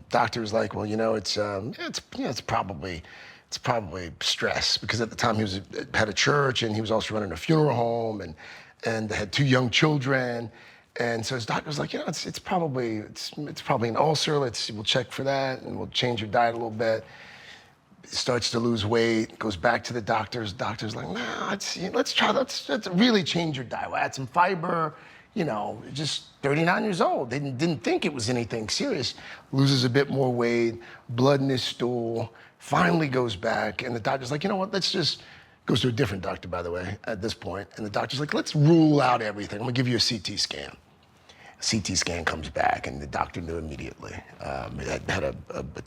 Doctor was like, well, it's probably stress, because at the time he had a church and he was also running a funeral home and had 2 young children. And so his doctor was like, it's probably an ulcer. We'll check for that and we'll change your diet a little bit. Starts to lose weight, goes back to the doctor's. Doctor's like, nah, let's really change your diet. We'll add some fiber, just 39 years old. They didn't think it was anything serious. Loses a bit more weight, blood in his stool, finally goes back. And the doctor's like, you know what, goes to a different doctor, by the way, at this point. And the doctor's like, let's rule out everything. I'm gonna give you a CT scan. CT scan comes back, and the doctor knew immediately. It had a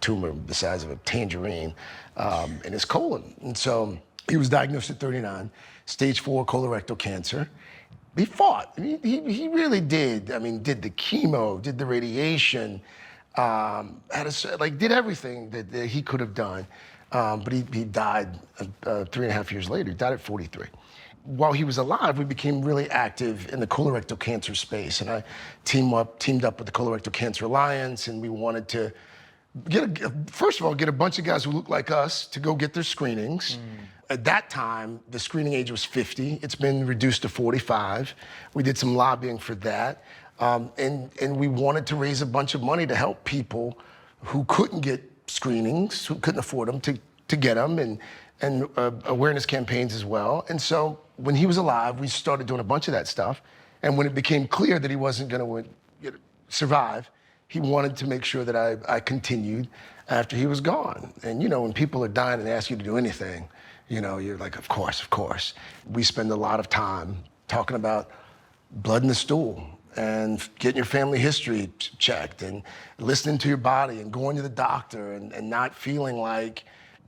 tumor the size of a tangerine in his colon. And so he was diagnosed at 39, stage 4 colorectal cancer. He fought. He really did. Did the chemo, did the radiation, did everything that he could have done. But he died 3.5 years later. He died at 43. While he was alive, we became really active in the colorectal cancer space. And I teamed up with the Colorectal Cancer Alliance, and we wanted to first of all, get a bunch of guys who look like us to go get their screenings. At that time, the screening age was 50. It's been reduced to 45. We did some lobbying for that. And we wanted to raise a bunch of money to help people who couldn't get screenings, who couldn't afford them, to get them, and awareness campaigns as well. And so when he was alive, we started doing a bunch of that stuff. And when it became clear that he wasn't going to survive, he wanted to make sure that I continued after he was gone. And when people are dying and ask you to do anything, you're like, of course. We spend a lot of time talking about blood in the stool and getting your family history checked and listening to your body and going to the doctor and not feeling like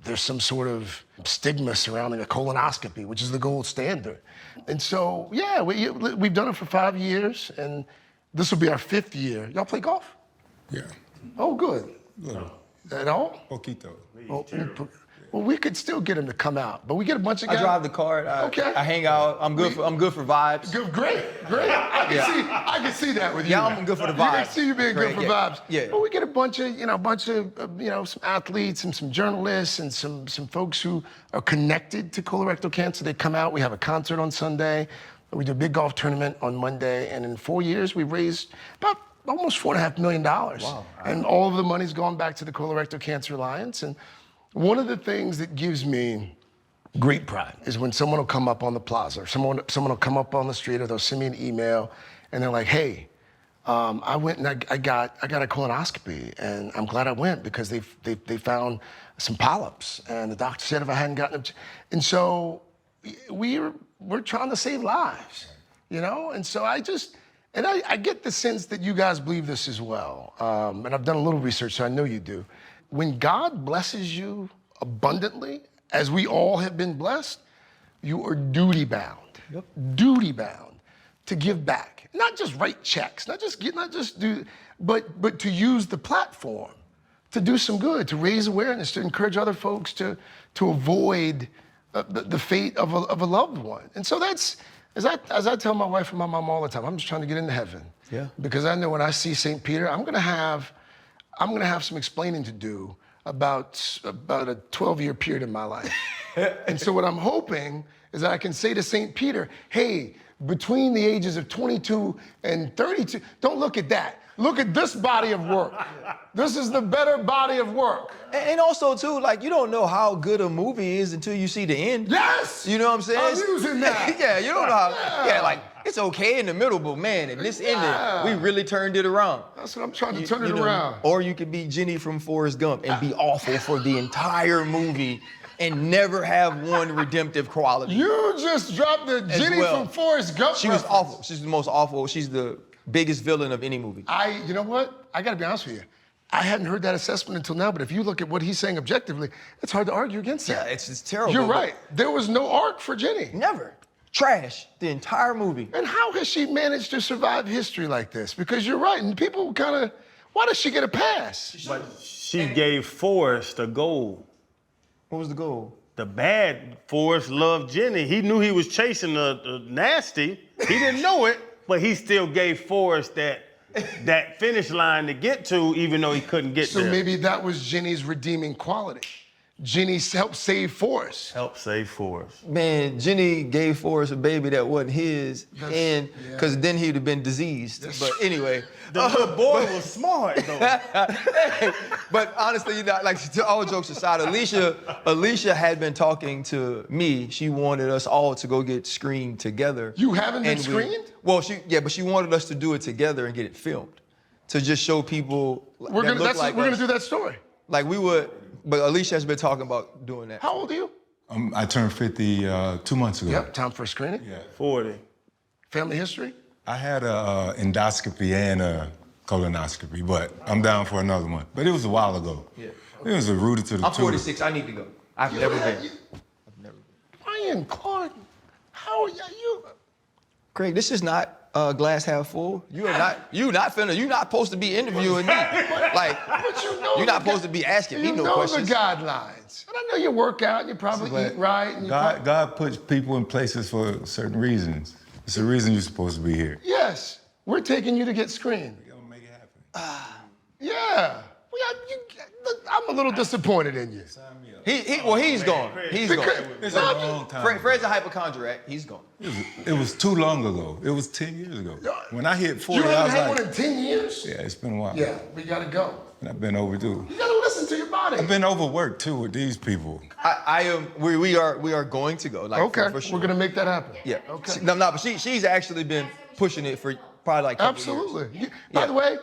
there's some sort of stigma surrounding a colonoscopy, which is the gold standard. And so, yeah, we've done it for 5 years, and this will be our 5th year. Y'all play golf? Yeah. Oh, good. Little. At all? Poquito. Well, we could still get him to come out, but we get a bunch of guys. I drive the car. I hang out. I'm good for vibes. Good, great. I can see that with you. Yeah, I'm good for the vibes. I can see you being good for vibes. Yeah. But we get a bunch of some athletes and some journalists and some folks who are connected to colorectal cancer. They come out. We have a concert on Sunday. We do a big golf tournament on Monday, and in 4 years we've raised about almost $4.5 million. Wow. And all of the money's gone back to the Colorectal Cancer Alliance. And one of the things that gives me great pride is when someone will come up on the plaza, or someone will come up on the street, or they'll send me an email, and they're like, hey, I went and I got a colonoscopy, and I'm glad I went because they found some polyps, and the doctor said if I hadn't gotten them, and so we're trying to save lives, and so I get the sense that you guys believe this as well, and I've done a little research, so I know you do. When God blesses you abundantly, as we all have been blessed, you are duty-bound to give back, not just write checks, not just do, but to use the platform to do some good, to raise awareness, to encourage other folks to avoid the fate of a loved one. And so that's, as I tell my wife and my mom all the time, I'm just trying to get into heaven. Yeah. Because I know when I see St. Peter, I'm gonna have some explaining to do about a 12-year period in my life. And so what I'm hoping is that I can say to St. Peter, hey, between the ages of 22 and 32, don't look at that. Look at this body of work. This is the better body of work. And also, too, like, you don't know how good a movie is until you see the end. Yes! You know what I'm saying? I'm using that. Yeah, you don't know how, like, it's okay in the middle, but man, at this ending, we really turned it around. That's what I'm trying to turn it around. Or you could be Jenny from Forrest Gump and be awful for the entire movie and never have one redemptive quality. You just dropped the Jenny from Forrest Gump. She was awful. She's the most awful. She's the biggest villain of any movie. You know what? I gotta be honest with you. I hadn't heard that assessment until now, but if you look at what he's saying objectively, it's hard to argue against that. Yeah, it's terrible. You're right. There was no arc for Jenny. Never. Trash the entire movie. And how has she managed to survive history like this? Because you're right, and people kind of, why does she get a pass? But she gave Forrest a goal. What was the goal? The bad Forrest loved Jenny. He knew he was chasing the nasty. He didn't know it, but he still gave Forrest that finish line to get to, even though he couldn't get there. So maybe that was Jenny's redeeming quality. Jenny helped save Forrest. Help save Forrest. Man, Jenny gave Forrest a baby that wasn't his, and because then he'd have been diseased. But anyway. The little boy was smart, though. But honestly, you know, like, to all jokes aside, Alicia had been talking to me. She wanted us all to go get screened together. You haven't been screened? Well, but she wanted us to do it together and get it filmed, to just show people We're gonna do that story. Like we would, but Alicia has been talking about doing that. How old are you? I turned 50 2 months ago. Yep, time for a screening. Yeah. 40. Family history? I had a endoscopy and a colonoscopy, but I'm down for another one. But it was a while ago. Yeah. It was rooted to the I'm 46. I need to go. I've never been. Ryan Clark, how are you? Craig, this is not glass half full. You're not supposed to be interviewing me. Like, But you know you're not supposed to be asking me no You questions. know the guidelines. And I know you work out, and you probably eat right. And God puts people in places for certain reasons. It's the reason you're supposed to be here. Yes, we're taking you to get screened. We're gonna make it happen. Yeah. I'm a little disappointed in you. Sign me up. He's gone. He's gone. It's a long time. Fred's a hypochondriac. He's gone. It was too long ago. It was 10 years ago. When I hit 40, You I haven't was had like, one in 10 years? yeah, it's been a while. Yeah, we gotta go. And I've been overdue. You gotta listen to your body. I've been overworked too with these people. I am. We are going to go. Like, Okay, for sure. we're gonna make that happen. Yeah. Okay. But she's actually been pushing it for probably like a couple Absolutely. years. By the way,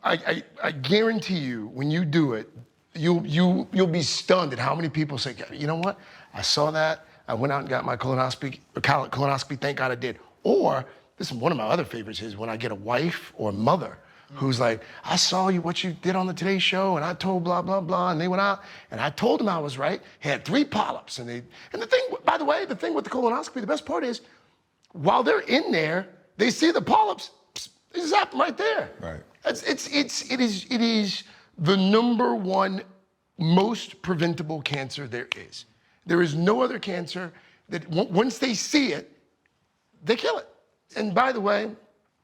I guarantee you, when you do it, you'll be stunned at how many people say, you know what? I saw that. I went out and got my colonoscopy. Thank God I did. Or this is one of my other favorites is when I get a wife or mother who's like, I saw what you did on the Today Show, and I told blah blah blah, and they went out, and I told them I was right. Had 3 polyps, and the thing, by the way, the thing with the colonoscopy, the best part is, while they're in there, they see the polyps, they zap them right there. Right. It is the #1 most preventable cancer there is. There is no other cancer that once they see it, they kill it. And by the way,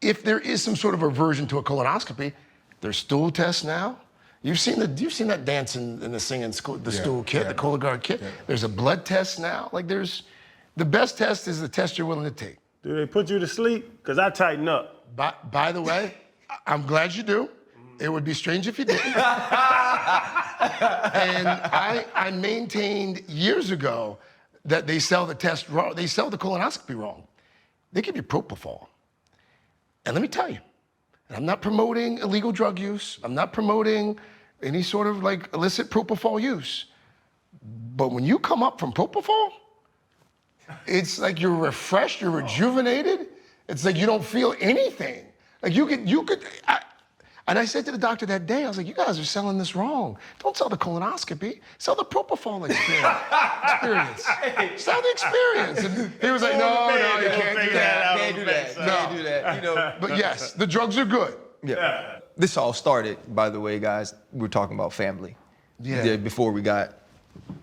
if there is some sort of aversion to a colonoscopy, there's stool tests now. You've seen that dance in the singing school, the stool kit, the Cologuard kit. Yeah. There's a blood test now. Like the best test is the test you're willing to take. Do they put you to sleep? Because I tighten up. By the way, I'm glad you do. It would be strange if you didn't. And I maintained years ago that they sell the test wrong. They sell the colonoscopy wrong. They give you propofol. And let me tell you, and I'm not promoting illegal drug use. I'm not promoting any sort of like illicit propofol use. But when you come up from propofol, it's like you're refreshed, you're rejuvenated. It's like you don't feel anything. Like you could. And I said to the doctor that day, I was like, you guys are selling this wrong. Don't sell the colonoscopy, sell the propofol experience. Sell the experience. And he was like, no, you can't do that. Can't do that. Can't do that. You know. But yes, the drugs are good. Yeah. This all started, by the way, guys. We're talking about family. Yeah. Before we got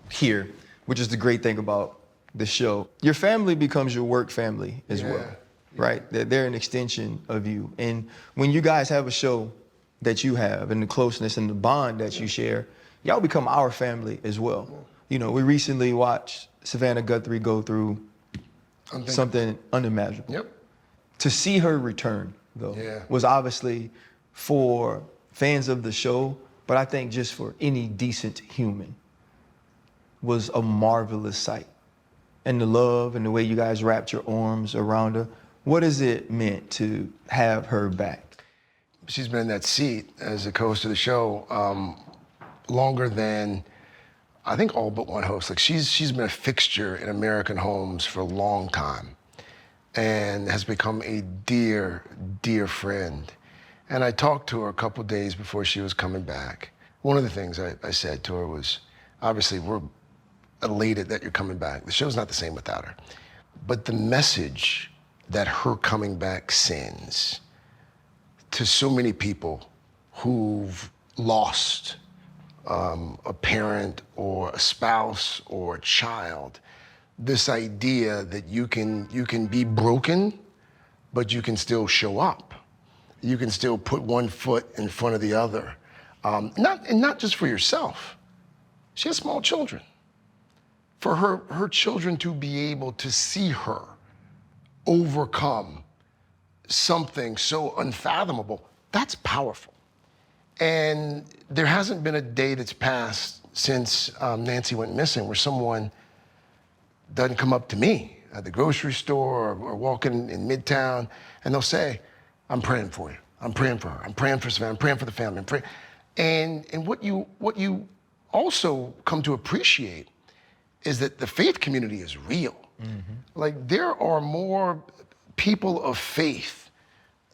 here, which is the great thing about the show. Your family becomes your work family as well, right? They're an extension of you. And when you guys have a show that you have and the closeness and the bond that you share, y'all become our family as well. You know, we recently watched Savannah Guthrie go through something unimaginable. Yep. To see her return, though, was obviously for fans of the show, but I think just for any decent human, was a marvelous sight. And the love and the way you guys wrapped your arms around her, what has it meant to have her back? She's been in that seat as a co-host of the show longer than, I think, all but one host. Like she's been a fixture in American homes for a long time and has become a dear, dear friend. And I talked to her a couple days before she was coming back. One of the things I said to her was, obviously, we're elated that you're coming back. The show's not the same without her. But the message that her coming back sends to so many people who've lost a parent or a spouse or a child, this idea that you can be broken, but you can still show up. You can still put one foot in front of the other. Not just for yourself. She has small children. For her children to be able to see her overcome something so unfathomable, that's powerful. And there hasn't been a day that's passed since Nancy went missing where someone doesn't come up to me at the grocery store or walking in Midtown, and they'll say, I'm praying for you. I'm praying for her. I'm praying for Savannah. I'm praying for the family. I'm praying. And what you also come to appreciate is that the faith community is real. Mm-hmm. Like there are more people of faith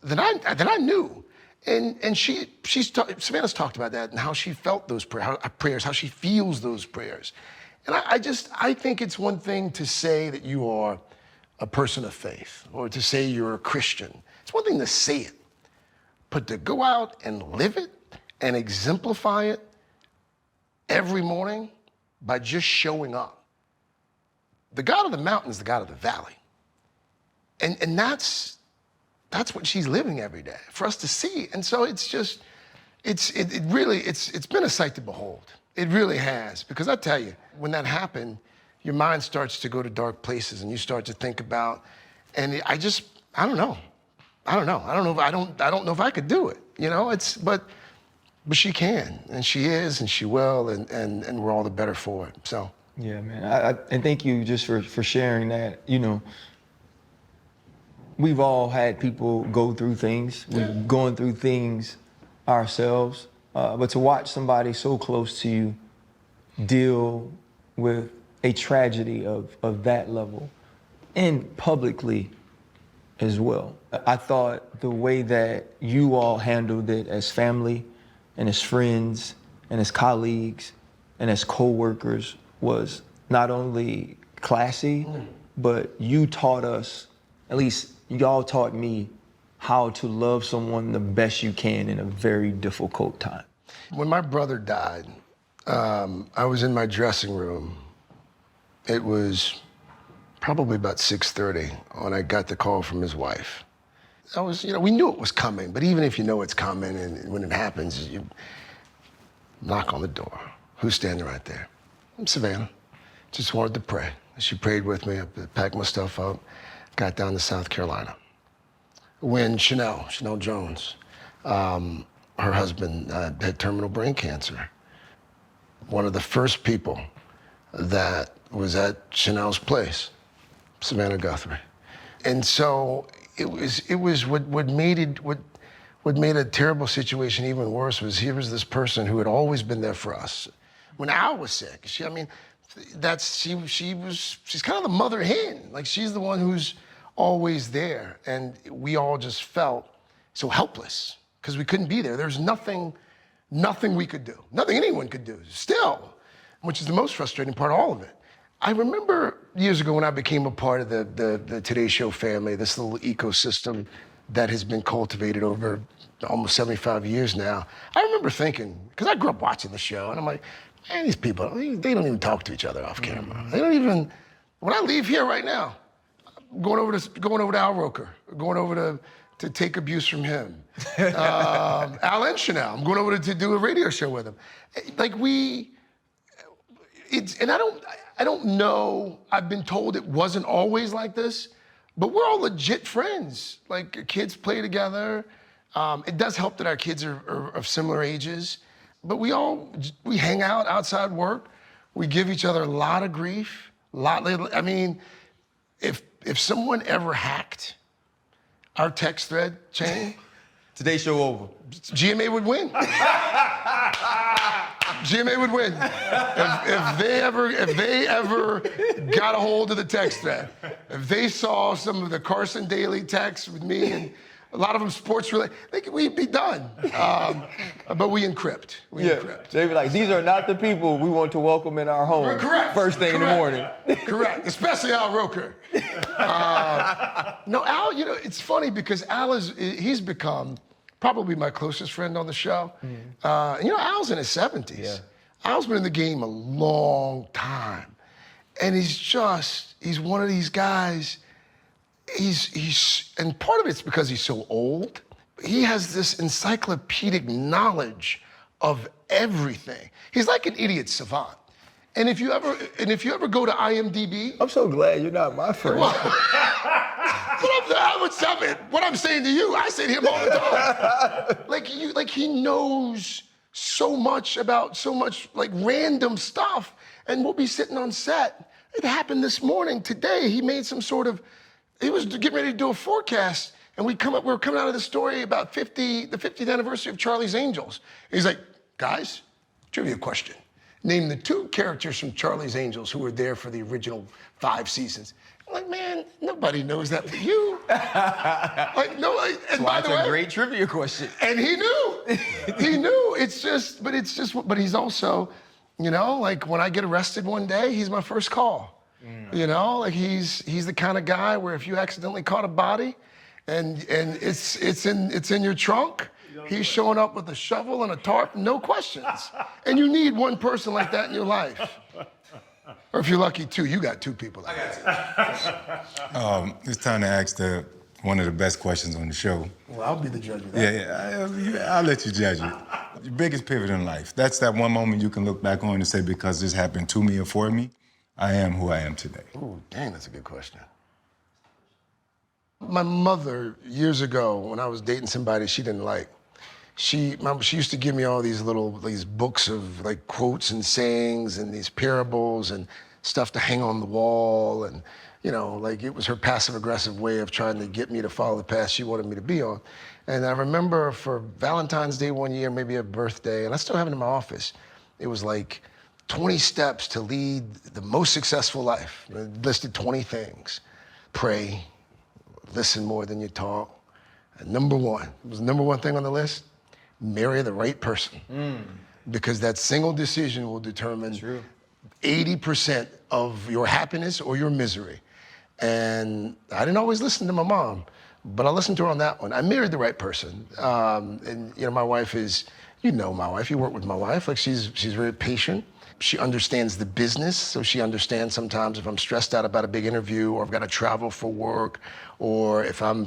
than I knew. And Savannah's talked about that and how she felt those prayers, how she feels those prayers. And I think it's one thing to say that you are a person of faith or to say you're a Christian. It's one thing to say it, but to go out and live it and exemplify it every morning by just showing up. The God of the mountain is the God of the valley. And that's what she's living every day for us to see. And so it's been a sight to behold. It really has. Because I tell you, when that happened, your mind starts to go to dark places and you start to think about, and I don't know. I don't know if I could do it. You know, but she can, and she is, and she will, and we're all the better for it. So. Yeah, man. And thank you just for sharing that. You know, we've all had people go through things. We've gone through things ourselves. But to watch somebody so close to you deal with a tragedy of that level and publicly as well. I thought the way that you all handled it as family and as friends and as colleagues and as co-workers was not only classy, but you taught us, at least y'all taught me, how to love someone the best you can in a very difficult time. When my brother died, I was in my dressing room. It was probably about 6:30 when I got the call from his wife. We knew it was coming, but even if you know it's coming and when it happens, you knock on the door. Who's standing right there? I'm Savannah. Just wanted to pray. She prayed with me. I packed my stuff up, got down to South Carolina. When Chanel Jones, her husband had terminal brain cancer. One of the first people that was at Chanel's place, Savannah Guthrie. And so it was what made a terrible situation even worse was here was this person who had always been there for us. When Al was sick, she's kind of the mother hen. Like she's the one who's always there. And we all just felt so helpless because we couldn't be there. There's nothing we could do, nothing anyone could do still, which is the most frustrating part of all of it. I remember years ago when I became a part of the Today Show family, this little ecosystem that has been cultivated over almost 75 years now. I remember thinking, because I grew up watching the show, and I'm like, man, these people, they don't even talk to each other off camera. They don't even, when I leave here right now, I'm going over to Al Roker, going over to take abuse from him. Al and Chanel, I'm going over to do a radio show with him. Like and I don't know, I've been told it wasn't always like this, but we're all legit friends. Like, kids play together. It does help that our kids are of similar ages, but we hang out outside work. We give each other a lot of grief. I mean, if someone ever hacked our text thread chain, Today's show over. GMA would win. GMA would win. If they ever got a hold of the text thread, if they saw some of the Carson Daly texts with me, and a lot of them sports related, we'd be done. But we encrypt. Encrypt. They be like, these are not the people we want to welcome in our home. Correct. First thing in the morning. Correct. Especially Al Roker. No, Al, it's funny because he's become probably my closest friend on the show. Al's in his 70s. Yeah. Al's been in the game a long time. And he's one of these guys, and part of it's because he's so old. He has this encyclopedic knowledge of everything. He's like an idiot savant. And if you ever go to IMDb, I'm so glad you're not my friend. What I'm saying to you, I say to him all the time. Like he knows so much about so much like random stuff, and we'll be sitting on set. It happened this morning. Today, he made he was getting ready to do a forecast, and we were coming out of the story about the 50th anniversary of Charlie's Angels. And he's like, guys, trivia question. Name the 2 characters from Charlie's Angels who were there for the original 5 seasons. I'm like, man, nobody knows that but you. And by the way, it's a great trivia question. And he knew. He knew. But he's also, like when I get arrested one day, he's my first call. He's the kind of guy where if you accidentally caught a body and it's in your trunk, he's showing up with a shovel and a tarp, no questions. And you need one person like that in your life. Or if you're lucky, 2. You got 2 people like that. It's time to ask one of the best questions on the show. Well, I'll be the judge of that. Yeah, I'll let you judge it. Your biggest pivot in life. That's that one moment you can look back on and say, because this happened to me or for me, I am who I am today. Ooh, dang, that's a good question. My mother, years ago, when I was dating somebody she didn't like, she used to give me all these books of like quotes and sayings and these parables and stuff to hang on the wall, and it was her passive aggressive way of trying to get me to follow the path she wanted me to be on. And I remember for Valentine's Day one year, maybe a birthday, and I still have it in my office. It was like 20 steps to lead the most successful life. It listed 20 things. Pray, listen more than you talk. And number 1, it was the number 1 thing on the list, marry the right person. Because that single decision will determine 80% of your happiness or your misery. And I didn't always listen to my mom, but I listened to her on that one. I married the right person. My wife is, my wife, you work with my wife, she's very patient. She understands the business, so she understands sometimes if I'm stressed out about a big interview, or I've got to travel for work, or if I'm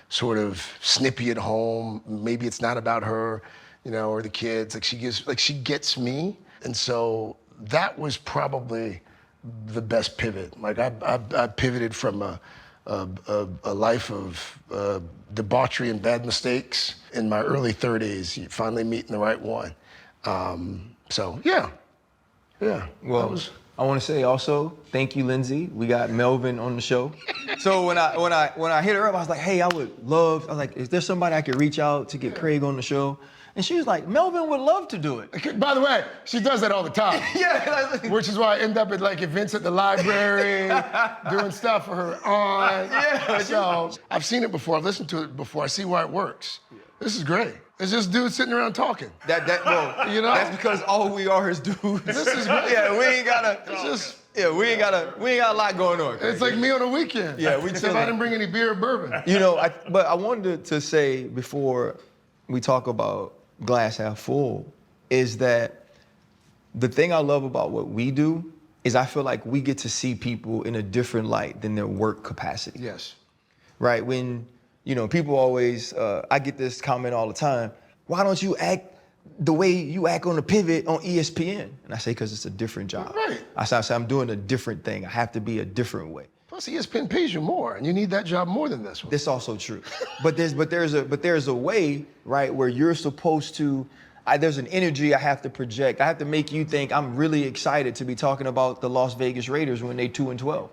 sort of snippy at home, maybe it's not about her, or the kids. She gets me, and so that was probably the best pivot. I pivoted from a life of debauchery and bad mistakes in my early 30s, finally meeting the right one. Yeah. Well, I want to say also, thank you, Lindsay. We got Melvin on the show. So when I hit her up, I was like, hey, I was like, is there somebody I could reach out to get Craig on the show? And she was like, Melvin would love to do it. By the way, she does that all the time. Yeah. Which is why I end up at events at the library, doing stuff for her aunt. Yeah. So I've seen it before, I've listened to it before, I see why it works. This is great. It's just dudes sitting around talking. Well, You know? that's because all we are is dudes. This is great. Yeah, we ain't got a lot going on. It's like me on a weekend. Yeah, we Except chilling. I didn't bring any beer or bourbon. But I wanted to say before we talk about glass half full is that the thing I love about what we do is I feel like we get to see people in a different light than their work capacity. Yes. Right? When, people always, I get this comment all the time, why don't you act the way you act on the pivot on ESPN? And I say, because it's a different job. Right. I say, I'm doing a different thing. I have to be a different way. Plus, ESPN pays you more, and you need that job more than this one. That's also true. but there's a way, right, where you're supposed to, there's an energy I have to project. I have to make you think I'm really excited to be talking about the Las Vegas Raiders when they 2-12.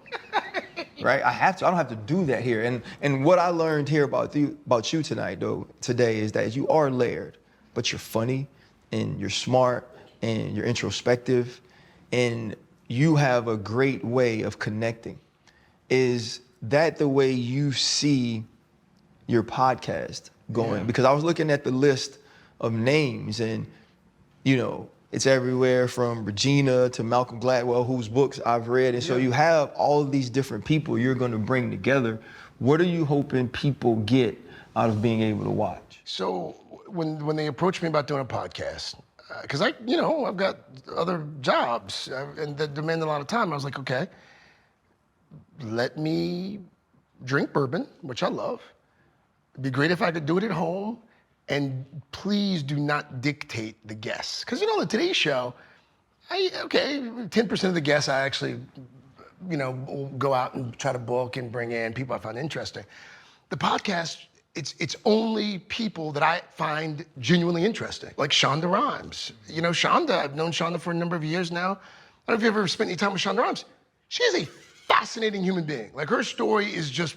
Right? I don't have to do that here. And what I learned here about you today is that you are layered, but you're funny and you're smart and you're introspective and you have a great way of connecting. Is that the way you see your podcast going? Yeah. Because I was looking at the list of names and, it's everywhere from Regina to Malcolm Gladwell, whose books I've read. And so you have all of these different people you're going to bring together. What are you hoping people get out of being able to watch? So when they approached me about doing a podcast, because I've got other jobs and that demand a lot of time, I was like, okay, let me drink bourbon, which I love. It'd be great if I could do it at home. And please do not dictate the guests. Because the Today Show, 10% of the guests I actually, go out and try to book and bring in people I find interesting. The podcast, it's only people that I find genuinely interesting. Like Shonda Rhimes. Shonda, I've known Shonda for a number of years now. I don't know if you've ever spent any time with Shonda Rhimes. She is a fascinating human being. Like her story is just,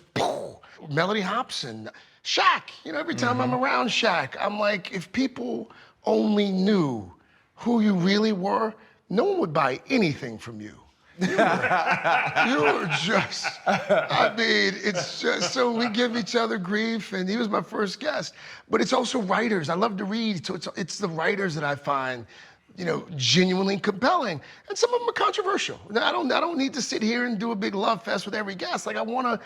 Melody Hobson. Shaq, every time I'm around Shaq, I'm like, if people only knew who you really were, no one would buy anything from you. You were just, it's just, so we give each other grief, and he was my first guest. But it's also writers. I love to read, so it's the writers that I find, genuinely compelling. And some of them are controversial. Now, I don't need to sit here and do a big love fest with every guest. Like I wanna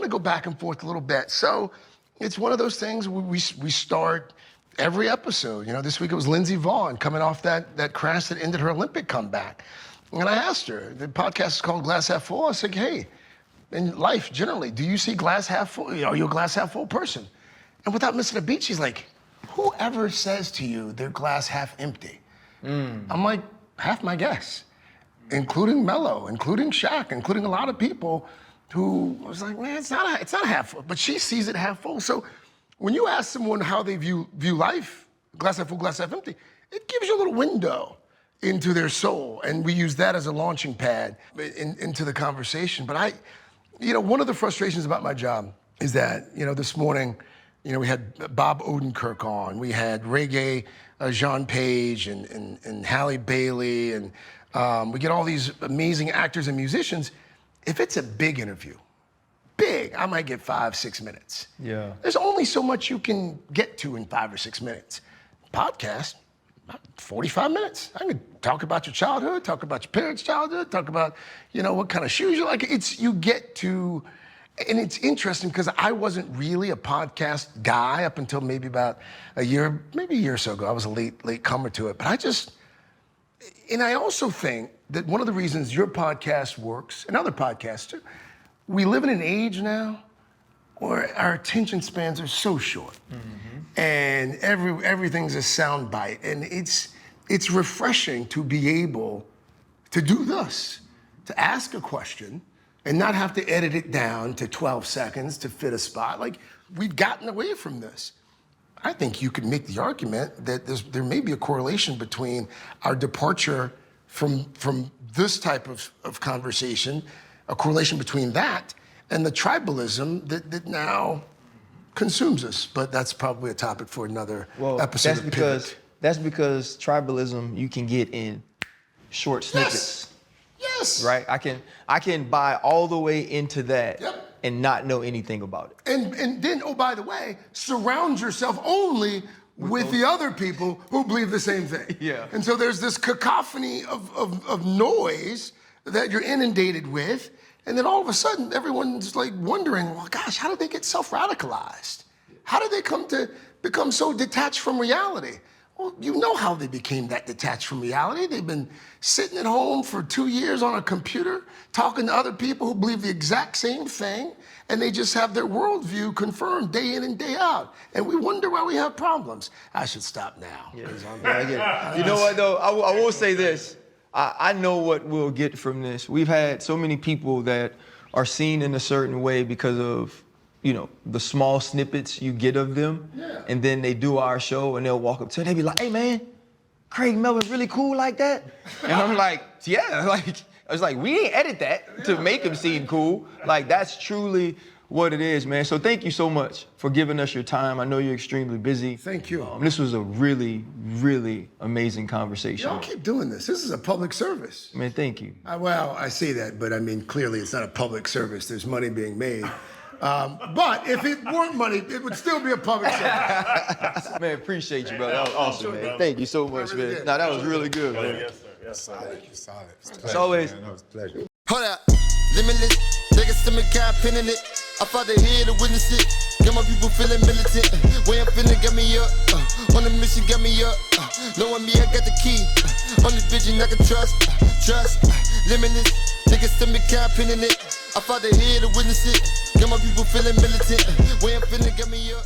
go back and forth a little bit. So it's one of those things we start every episode. This week it was Lindsey Vonn coming off that crash that ended her Olympic comeback. And I asked her, the podcast is called Glass Half Full. I said, hey, in life generally, do you see glass half full? Are you a glass half full person? And without missing a beat, she's like, whoever says to you they're glass half empty? I'm like, half my guess, including Mello, including Shaq, including a lot of people who was like, man, it's not half full, but she sees it half full. So when you ask someone how they view life, glass half full, glass half empty, it gives you a little window into their soul. And we use that as a launching pad into the conversation. But one of the frustrations about my job is that, this morning, we had Bob Odenkirk on, we had reggae Jean Page and Halle Bailey, and we get all these amazing actors and musicians. If it's a big interview, I might get 5-6 minutes. Yeah. There's only so much you can get to in 5 or 6 minutes. Podcast, about 45 minutes. I can talk about your childhood, talk about your parents' childhood, talk about, what kind of shoes you like. You get to, and it's interesting because I wasn't really a podcast guy up until maybe about a year or so ago. I was a late comer to it, but I also think that one of the reasons your podcast works, and other podcasts too, we live in an age now where our attention spans are so short. And everything's a sound bite. And it's refreshing to be able to do this, to ask a question and not have to edit it down to 12 seconds to fit a spot. Like, we've gotten away from this. I think you could make the argument that there may be a correlation between our departure from this type of conversation, a correlation between that and the tribalism that now consumes us. But that's probably a topic for another episode. That's because tribalism you can get in short snippets. Yes. Right? I can buy all the way into that. Yep. and not know anything about it. And then, oh, by the way, surround yourself only with the other people who believe the same thing. Yeah. And so there's this cacophony of noise that you're inundated with, and then all of a sudden everyone's like wondering, well, gosh, how did they get self-radicalized? How did they come to become so detached from reality? Well, you know how they became that detached from reality. They've been sitting at home for 2 years on a computer, talking to other people who believe the exact same thing, and they just have their worldview confirmed day in and day out. And we wonder why we have problems. I should stop now. Yeah, I get it. You know what, though? I will say this. I know what we'll get from this. We've had so many people that are seen in a certain way because of, you know, the small snippets you get of them. Yeah. And then they do our show and they'll walk up to it. They be like, hey, man, Craig Melvin really cool like that? And I'm like, yeah. Like, I was like, we ain't edit that to make him seem cool. Like, that's truly what it is, man. So thank you so much for giving us your time. I know you're extremely busy. Thank you. This was a really, really amazing conversation. Y'all keep doing this. This is a public service. Man, thank you. Well, I say that, but I mean, clearly it's not a public service. There's money being made. But if it weren't money, it would still be a public service. Man, appreciate you, brother. That was awesome, man. Thank you so much, man. No, that was really good, man. Yes, sir. Yes, sir. Solid. It's always. Man, that was a pleasure. Hold up, limitless. Take a stomach, got a pin in it. I fought the head to witness it. Got my people feeling militant. Way I'm finna get me up. On the mission, get me up. Knowing me, I got the key. On this vision, I can trust. Limitless. Take a stomach, got a pin in it. I fought the head to witness it. Got my people feeling militant. Way I'm finna get me up.